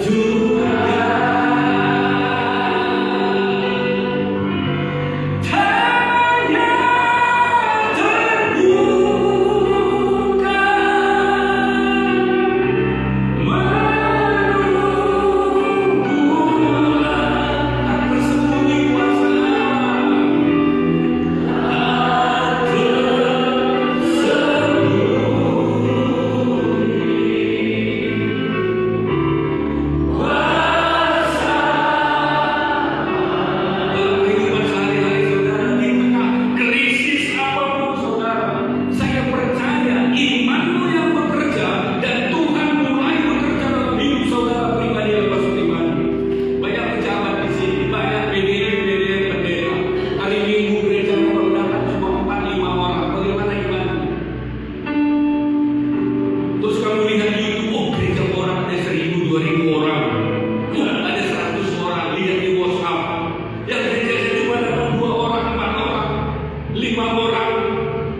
[SPEAKER 3] juga. Tangannya terbuka, menunggulah tak tersembunyi kuasa tak tersembunyi kuasa dalam kehidupan sehari-hari saudara. Di tengah krisis apapun saudara, saya percaya imanmu yang bekerja dan Tuhan mulai bekerja dalam hidup saudara pribadi lepas pribadi. Banyak pejabat di sini, banyak PDM pendeta. Hari Minggu gereja mempergunakan cuma 4-5 orang. Bagaimana imanmu? Terus kamu lihat di YouTube, oh gereja orang ada 1.000-2.000 orang. Ada 100 orang, lihat di WhatsApp. Yang gereja cuma dapat 2 orang, 4 orang, 5 orang.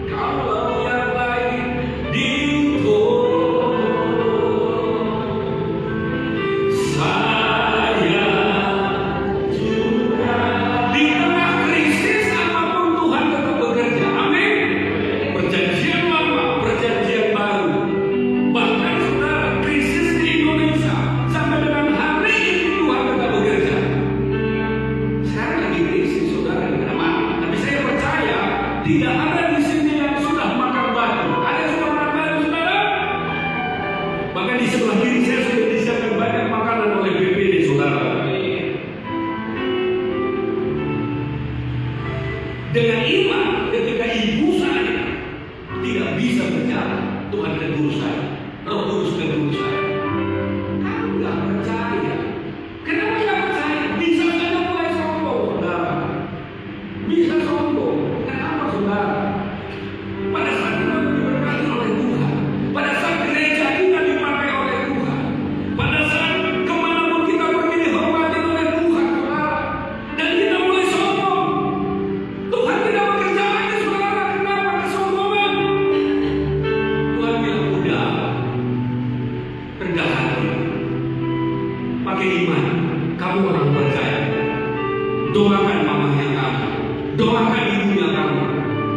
[SPEAKER 3] Kalau yang lain ditolong, saya juga. Di tengah krisis apapun Tuhan tetap bekerja. Amin. Perjanjian lama, perjanjian baru. Bahkan saudara, krisis di Indonesia sampai dengan hari ini Tuhan tetap bekerja. Sekarang lagi krisis saudara di mana-mana. Tapi saya percaya tidak ada di sini yang sudah makan batu. Ada yang sudah makan batu saudara? Bahkan di sebelah kiri saya sudah disiapkan banyak makanan oleh BPD saudara. Dengan iman ketika ibu saya tidak bisa berjalan, Tuhan tegur saya. Roh Kudus menegur saya. Kamu nggak percaya. Kenapa nggak percaya? Bisa saja mulai sombong, saudara. Bisa sombong. Kenapa, saudara? Pada saat kita diberkati oleh Tuhan, pada saat gereja kita dipakai oleh Tuhan, pada saat kemanapun kita pergi dihormati oleh Tuhan, saudara, dan kita mulai sombong, Tuhan tidak bekerja lagi, saudara. Kenapa kesombongan? Tuhan bilang, udah, rendah hati, pakai iman, kamu orang percaya. Doakan mamanya kamu, doakan ibunya kamu,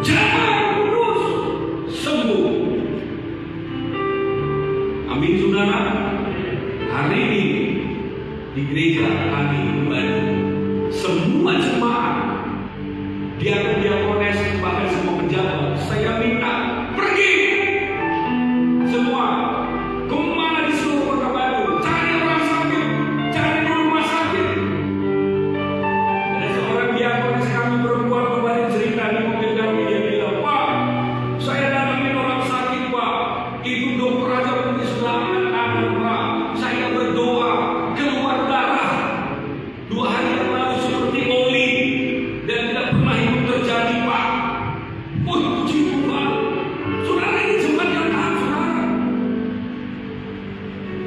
[SPEAKER 3] jangan terus sembuh. Amin, saudara. Hari ini di gereja kami di Bandung, semua jemaat, diakon-diakones, bahkan semua pejabat, saya minta pergi semua kemana di seluruh kota Bandung, cari orang sakit, cari di rumah sakit. Ada seorang diakones kami perempuan kemarin cerita di mobil kami, dia bilang, Pak, saya datangin orang sakit, Pak, itu dokter aja pergi sudah angkat tangan, Pak, saya berdoa keluar darah 2 hari yang lalu seperti oli dan tidak pernah itu terjadi, Pak. Puji Tuhan, saudara, ini jemaat yang tahan, saudara.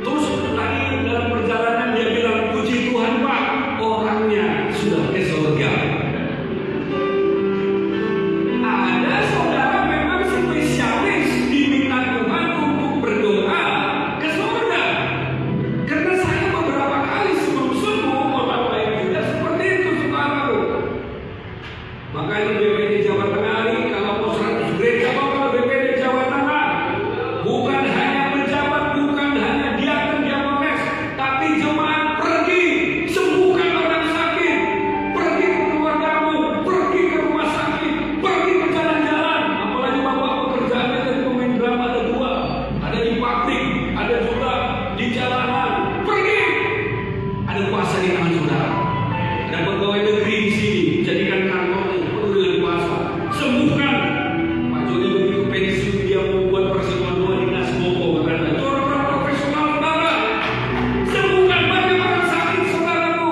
[SPEAKER 3] Terus tadi dalam perjalanan dia bilang, puji Tuhan, Pak, orangnya sudah ke surga. Ada saudara memang spesialis diminta Tuhan untuk berdoa ke surga. Karena saya beberapa kali sebelum sembuh orang lain juga seperti itu, saudaraku. Makanya BPD Jawa Tengah ini kalau mau 100 gereja bakal BPD Jawa Tengah. Bukan hanya pejabat, bukan hanya diakon-diakones, tapi jemaat pergi sembuhkan orang sakit, pergi ke keluargamu, pergi ke rumah sakit, pergi ke jalan-jalan. Apalagi bapak pekerjaannya dari pemain drama ada 2, ada di pabrik, ada juga di jalanan. Pergi, ada kuasa di tangan saudara. Ada pegawai negeri di sini, jadikan kantor penuh dengan kuasa. Sembuhkan. Pak Joni begitu pensiun dia membuat persiapan doa di Nasmoko, karena itu orang-orang profesional, saudara. Sembuhkan banyak orang sakit, saudaraku.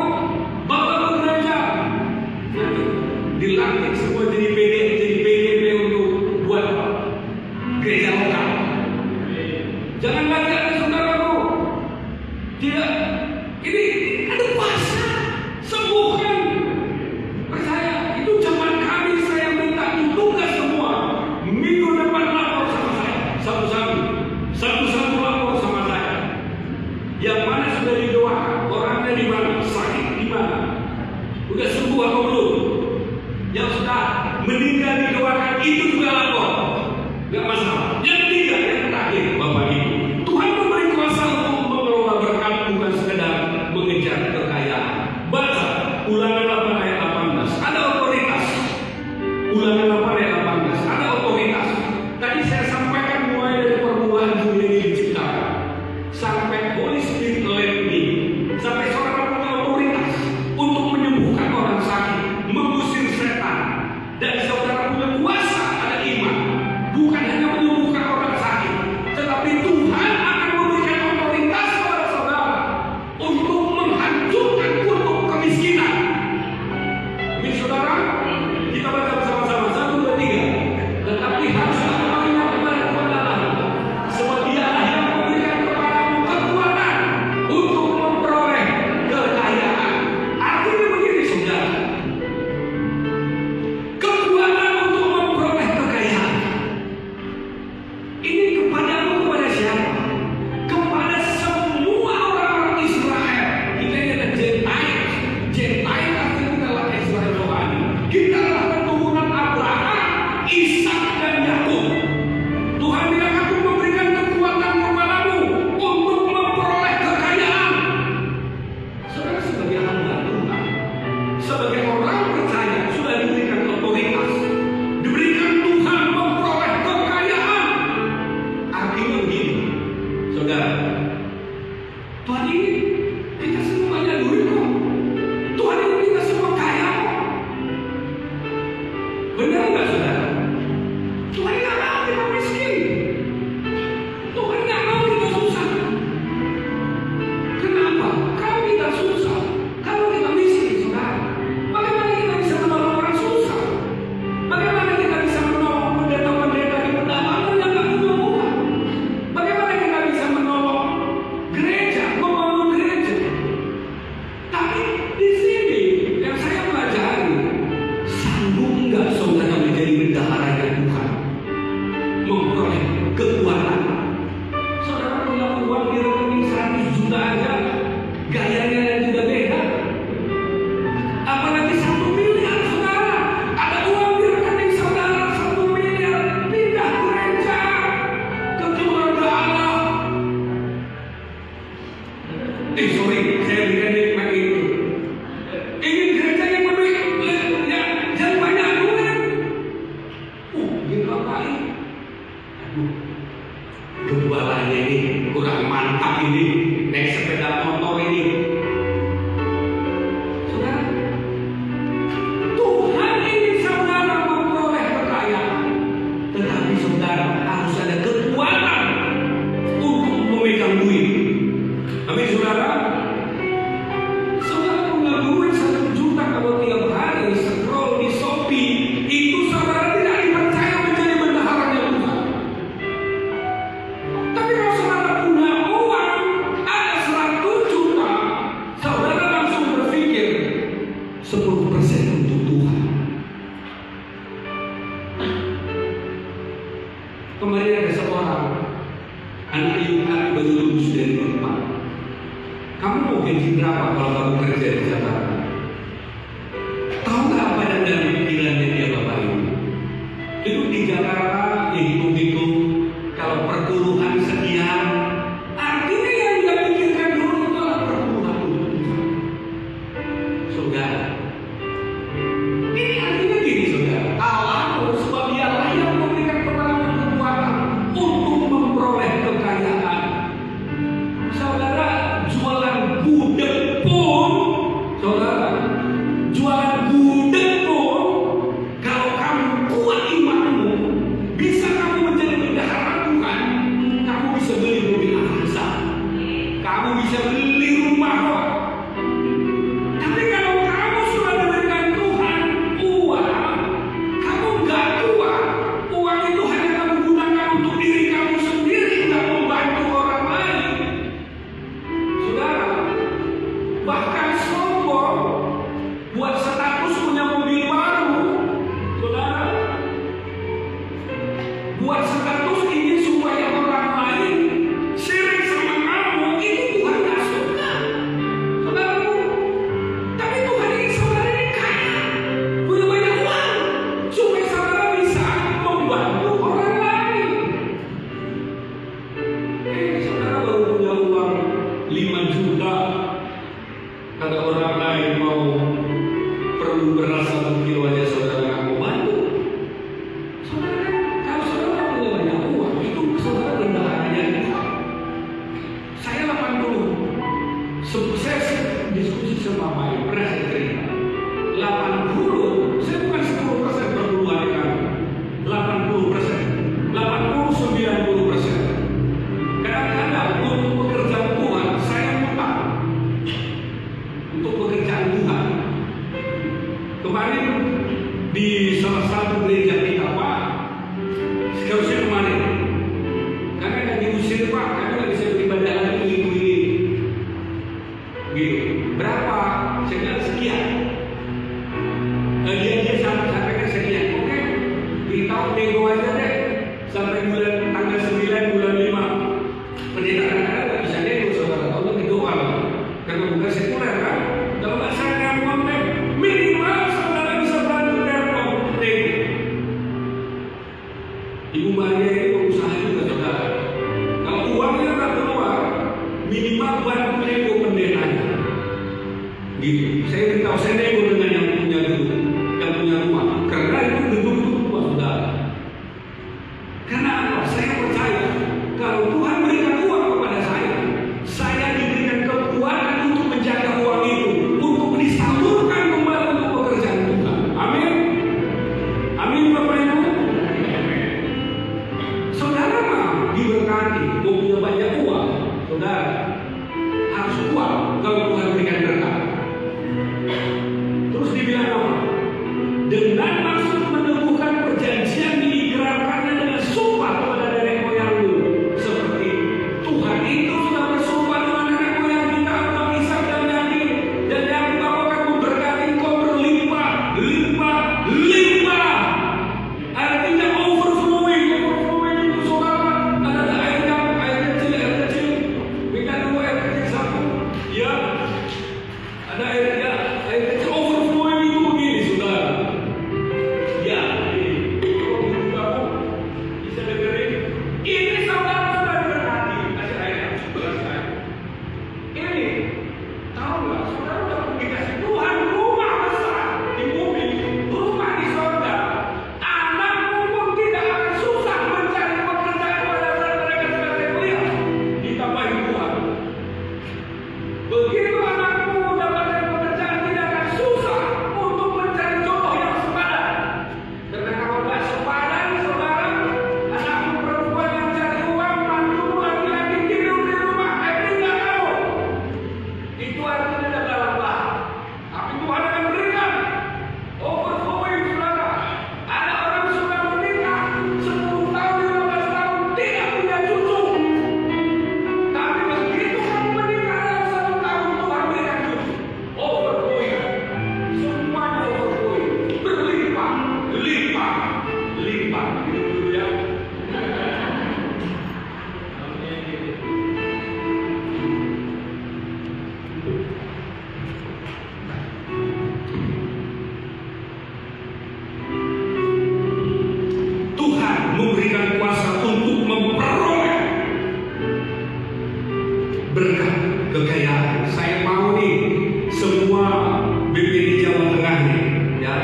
[SPEAKER 3] Bapak bekerja, dilantik semua jadi PDP untuk buat gereja lokal. Jangan lagi ada, saudaraku. Tidak, ini ada kuasa. Sembuhkan. Percaya, itu zaman kami, saya minta tugas semua. Minggu depan lapor sama saya, satu-satu lapor sama saya. Yang mana sudah didoakan, orangnya di mana, sakit di mana, udah sembuh atau belum. Yang sudah meninggal didoakan itu juga lapor, nggak masalah. Yang ketiga, yang terakhir, Bapak Ibu, Tuhan memberi kuasa untuk mengelola berkat, bukan sekedar mengejar kekayaan. Baca Ulangan 8 ayat 18, ada otoritas. Ulangan 8 ayat 18, ada otoritas. Tadi saya sampaikan mulai dari permulaan dunia ini diciptakan sampai Holy Spirit led me, sampai saudara punya otoritas untuk menyembuhkan orang sakit, mengusir setan, dan saudara punya kuasa, ada iman, bukan hanya menyembuhkan orang sakit, tetapi Tuhan akan memberikan otoritas kepada saudara untuk menghancurkan kutub kemiskinan. Amin, saudara. Kita baca bersama-sama 1, 2, 3. Tetapi haruslah berdoa kepada Tuhan Allah, sebab Dialah yang memberikan kepadamu kekuatan untuk memperoleh kekayaan. Artinya begini, saudara, kekuatan untuk memperoleh kekayaan ini kepadamu, kepada siapa? Kepada semua orang-orang Israel. Kita ini ada Gentile artinya adalah Israel rohani. Kita adalah keturunan Abraham, Ishak, dan Yakub. Tuhan bilang, aku memberikan kekuatan kepadamu untuk memperoleh kekayaan. Saudara, sebagai hamba Tuhan, sebagai orang percaya, sudah diberikan otoritas, diberikan Tuhan memperoleh kekayaan. Artinya begini, saudara, Tuhan ini kita semuanya duit kok. Tuhan ini kita semua kaya kok. Benar nggak, saudara? memperoleh kekuatan. Saudara punya uang di rekening 100 juta aja, gayanya juga beda. Apalagi 1 miliar, saudara. Ada uang di rekening saudara 1 miliar, pindah gereja ke keluarga Allah. Sorry, saya bukan pakai itu. Ingin gereja yang lebih, yang banyak duit. Gila kali. Gembalanya ini kurang mantap ini, naik sepeda motor ini. Saudara, Tuhan ingin saudara memperoleh kekayaan, tetapi saudara harus ada kekuatan untuk memegang duit. Amin, saudara. Saudara punya duit 1 juta kalau tiap hari scroll di Shopee, itu saudara tidak dipercaya menjadi bendaharanya Tuhan. Tapi kalau saudara punya uang ada 100 juta, saudara langsung berpikir 10% untuk Tuhan. Kemarin ada seorang anak Yunan baru lulus dari rumah. Kamu mau gaji berapa kalau kamu kerja di Jakarta? Tahu nggak apa yang dalam pikirannya dia Bapak Ibu? Itu di Jakarta dihitung-hitung kalau perpuluhan sekian, artinya yang dia pikirkan dulu itu adalah perpuluhan untuk Tuhan. Saudara, ini artinya gini saudara, Allah sebab dia layak memberikan kepadamu kekuatan untuk memperoleh kekayaan. Saudara, jualan gudeg pun, saudara, jualan gudeg pun, kalau kamu kuat imanmu, bisa kamu menjadi bendahara Tuhan. Kamu bisa beli mobil Avanza, kamu bisa beli rumah kok. Tapi kalau kamu sudah diberikan Tuhan uang, kamu nggak kuat. Uang itu hanya kamu gunakan untuk diri kamu sendiri, nggak membantu orang lain. Saudara, bahkan sombong buat status punya mobil baru. Saudara, buat status ingin supaya orang lain sirik sama kamu, itu Tuhan gak suka. Saudaraku, tapi Tuhan ingin saudara ini kaya, punya banyak uang, supaya saudara bisa membantu orang lain. Saudara baru punya uang 5 juta, kata orang lain mau perlu beras 1 kilo aja saudara nggak mau bantu. Saudara, kalau saudara punya banyak uang, itu saudara bendaharanya Tuhan. Saya 80, saya diskusi sama Pak Ibu, pernah saya cerita 80, saya bukan 10% perpuluhan kami, 80%, 80-90%. Kadang-kadang untuk pekerjaan Tuhan saya utang untuk pekerjaan Tuhan. Kemarin di salah satu gereja kita Pak, seharusnya kemarin, karena ada diusir Pak, karena nggak bisa beribadah lagi minggu ini. Gitu. Berapa? Saya bilang sekian. Dia sampaikan sekian. Oke, beritahu nego aja deh sampai bulan tanggal 9 bulan 5. Pendeta kadang-kadang nggak bisa nego saudara, tahu itu doa karena bukan sekuler kan. Kalau nggak saya ngomong deh, minimal saudara bisa bantu nego. Ibu Maria itu pengusaha juga saudara. Kalau uangnya nggak keluar, minimal bantu nego pendetanya. Gitu. Saya beritahu saya nego dengan yang punya dulu, yang punya rumah. Karena itu gedung itu rumah saudara. Karena apa? Saya percaya kalau Tuhan berikan uang kepada saya diberikan kekuatan untuk menjaga uang itu, untuk disalurkan kembali untuk pekerjaan Tuhan. Amin. Amin Bapak Ibu. Saudara mau diberkati, mau punya banyak uang, saudara harus kuat kalau Tuhan berikan berkat. memberikan kuasa untuk memperoleh berkat kekayaan. Saya mau nih semua BPD Jawa Tengah nih, ya,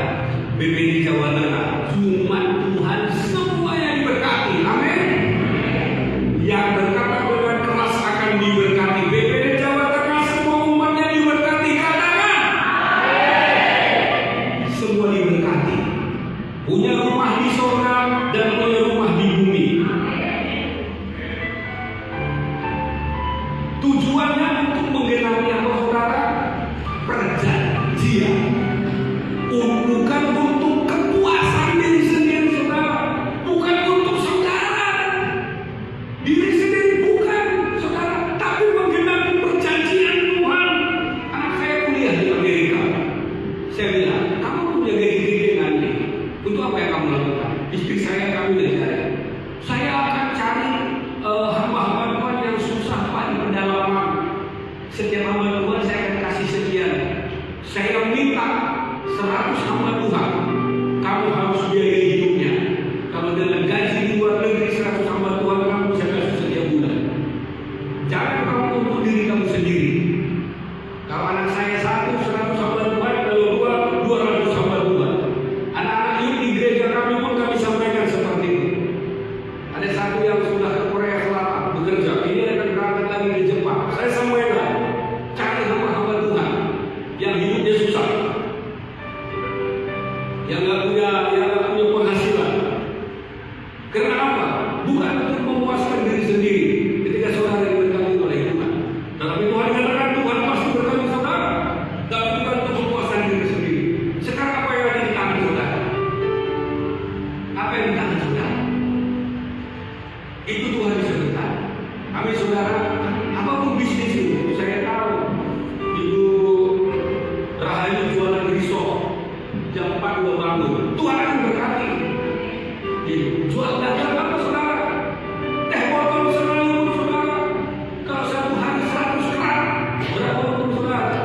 [SPEAKER 3] BPD Jawa Tengah, umat Tuhan semua yang diberkati, amin. Yang berkata dengan keras akan diberkati. BPD Jawa Tengah semua umatnya diberkati, katakan semua diberkati, punya rumah di surga dan punya rumah di bumi. Tujuannya untuk menggenapi apa, saudara? Perjanjian. Bukan untuk kepuasan diri sendiri, saudara. Bukan untuk saudara diri sendiri, bukan, saudara. Tapi menggenapi perjanjian Tuhan. Anak saya kuliah di Amerika. Saya bilang, kamu punya gaji nanti. Untuk apa yang kamu lakukan? Istri saya, kami dari saya akan cari hamba-hamba Tuhan yang susah, Pak, di pedalaman. Setiap hamba Tuhan saya akan kasih sekian. Saya minta 100 hamba Tuhan, kamu harus biayai hidupnya. Kalau dengan gaji di luar negeri 100 hamba Tuhan, kamu bisa kasih setiap bulan. Jangan kamu untuk diri kamu sendiri. Kalau anak saya 100 hamba Tuhan, kalau 200 hamba Tuhan. Anak-anak youth di gereja kami pun kami sampaikan seperti itu. Ada satu yang sudah ke Korea Selatan bekerja, ini akan berangkat lagi ke Jepang. Saya sampaikan, cari hamba-hamba Tuhan yang hidupnya susah, yang nggak punya penghasilan. Karena apa? Bukan untuk memuaskan diri sendiri. Ketika saudara diberkati oleh Tuhan, tetapi Tuhan katakan Tuhan pasti berkati saudara, tapi bukan untuk memuaskan diri sendiri. Sekarang apa yang ada di tangan saudara? Apa yang di tangan saudara? Itu Tuhan bisa berkati. Kami saudara, apapun bisnis itu, saya tahu Ibu Rahayu jualan risol jam 4 udah bangun, Tuhan akan berkati. Jual dagang apa, saudara? Teh botol selalu, saudara. Kalau satu hari 100 gram, berapa untung saudara?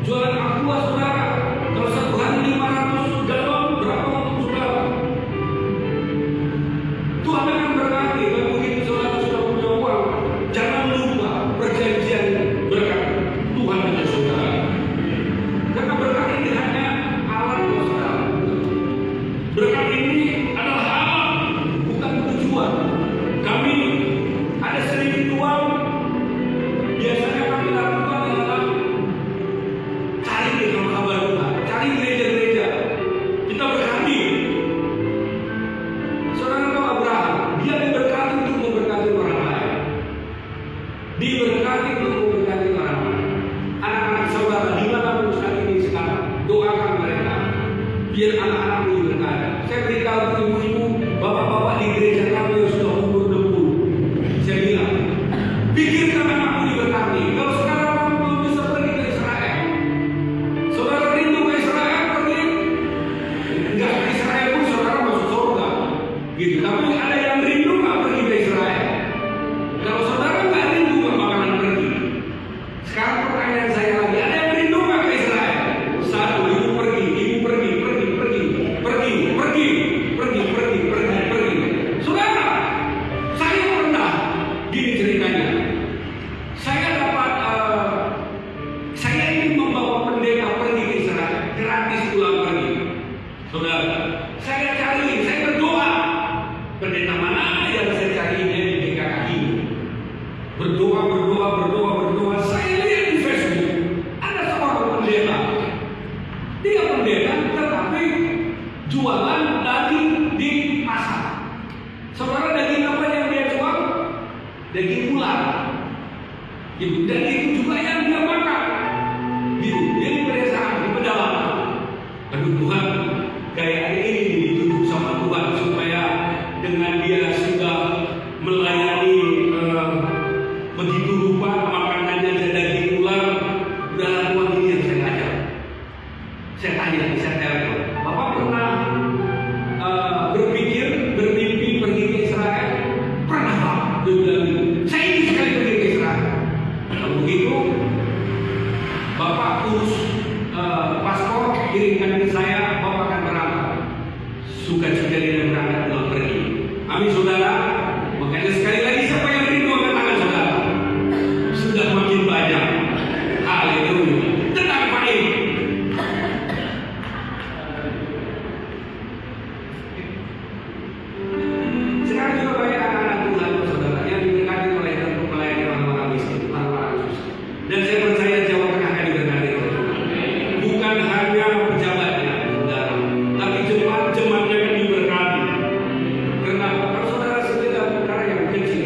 [SPEAKER 3] Jualan aqua, saudara. Kalau satu hari 500 galon, berapa untung saudara? Tuhan akan berkati. Dan begitu saudara sudah punya uang, jangan lupa perjanjian berkat Tuhan dengan saudara. Karena berkat ini hanya alat buat saudara. Berkat ini adalah alat, bukan tujuan. Kami ada sedikit uang, biasanya kami lakukan adalah cari di kabar Tuhan, cari gereja-gereja. Kita berkati. Saudara tahu Abraham, dia diberkati untuk memberkati orang lain. Diberkati untuk memberkati orang lain. Anak-anak saudara dimanapun saat ini sekarang, doakan mereka biar anak-anakmu diberkati. Saya beritahu ibu-ibu, bapak-bapak di gereja kami yang sudah umur 60. Saya bilang, pikirkan anakmu diberkati. Kalau sekarang kamu belum bisa pergi ke Israel, saudara rindu ke Israel, pergi. Enggak ke Israel pun saudara masuk surga. Gitu. Tapi ada yang rindu nggak pergi ke Israel? Kalau saudara nggak rindu, nggak bakalan pergi. Sekarang pertanyaan saya lagi, ada yang rindu nggak ke Israel? Satu, ibu pergi. Saudara, saya pernah, gini ceritanya. Saya ingin membawa pendeta pergi ke Israel, gratis pulang pergi. Saudara, saya cari, saya berdoa. Pendeta mana yang saya cari di GKKI? Berdoa. Saya lihat di Facebook, ada seorang pendeta. Dia pendeta, tetapi jualan daging di pasar. Saudara, daging apa yang dia jual? Daging ular. Gitu. Dan itu juga yang dia makan. Gitu. Dia di pedesaan, di pedalaman. Aduh Tuhan, kayak hari ini ditunjuk sama Tuhan supaya dengan dia sudah melayani begitu rupa makanannya ada daging ular. Udah Tuhan, ini yang saya ajar. Saya tanya, saya telepon, Bapak pernah bermimpi pergi ke Israel? Pernah Pak? Dia bilang, saya ingin sekali pergi ke Israel. Kalau begitu, Bapak urus paspor, kirimkan ke saya, Bapak akan berangkat. Suka-suka dia berangkat pulang pergi. Amin saudara. Makanya sekali lagi siapa yang rindu angkat tangan saudara? Sudah makin banyak. Haleluya. Tenang Pak Im. Sekarang juga banyak anak-anak Tuhan saudara yang diberkati oleh dan melayani orang-orang miskin, orang-orang susah. Dan saya percaya Jawa Tengah akan diberkati oleh Tuhan. Bukan hanya pejabatnya, saudara, tapi jemaat-jemaatnya akan diberkati. Kenapa? Kalau saudara sekedar perkara yang kecil,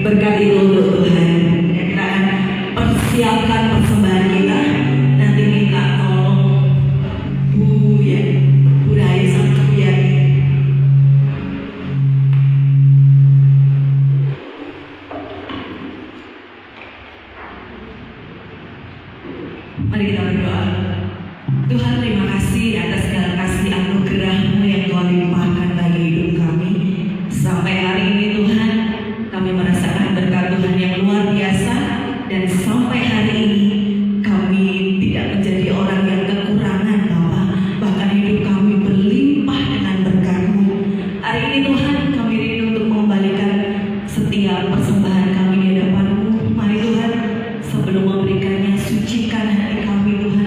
[SPEAKER 2] berkati untuk Tuhan. Ya, kita akan persiapkan persembahan kita. Nanti minta tolong Bu Raisa sama Bu Yani. Mari kita berdoa. Tuhan, terima kasih atas segala kasih anugerah-Mu yang Tuhan limpahkan bagi hidup kami. Sampai hari ini Tuhan, kami merasakan berkat Tuhan yang luar biasa. Dan sampai hari ini kami tidak menjadi orang yang kekurangan Bapa. Bahkan hidup kami berlimpah dengan berkat-Mu. Hari ini Tuhan, kami rindu untuk mengembalikan setiap persembahan kami di hadapan-Mu. Mari Tuhan, sebelum memberikannya, sucikan hati kami Tuhan.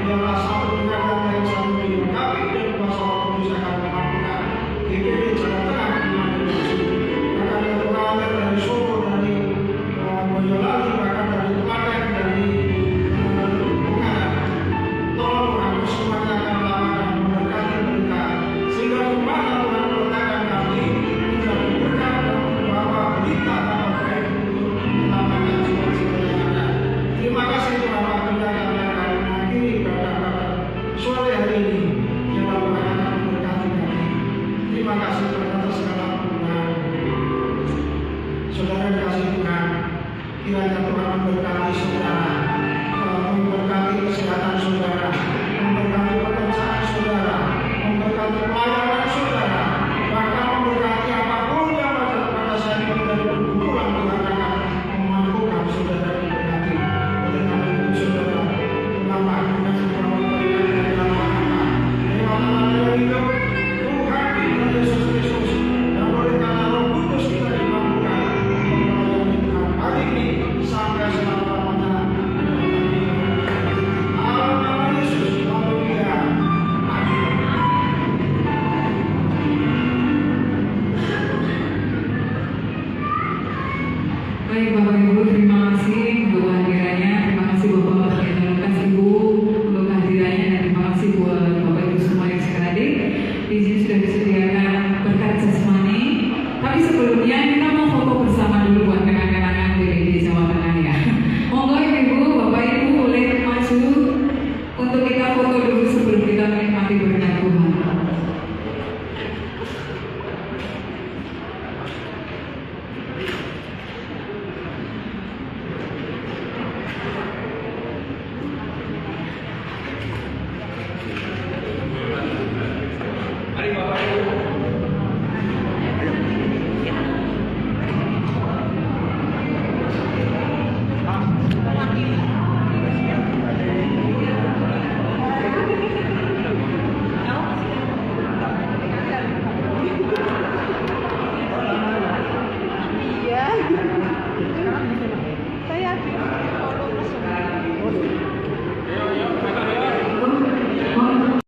[SPEAKER 4] adalah satu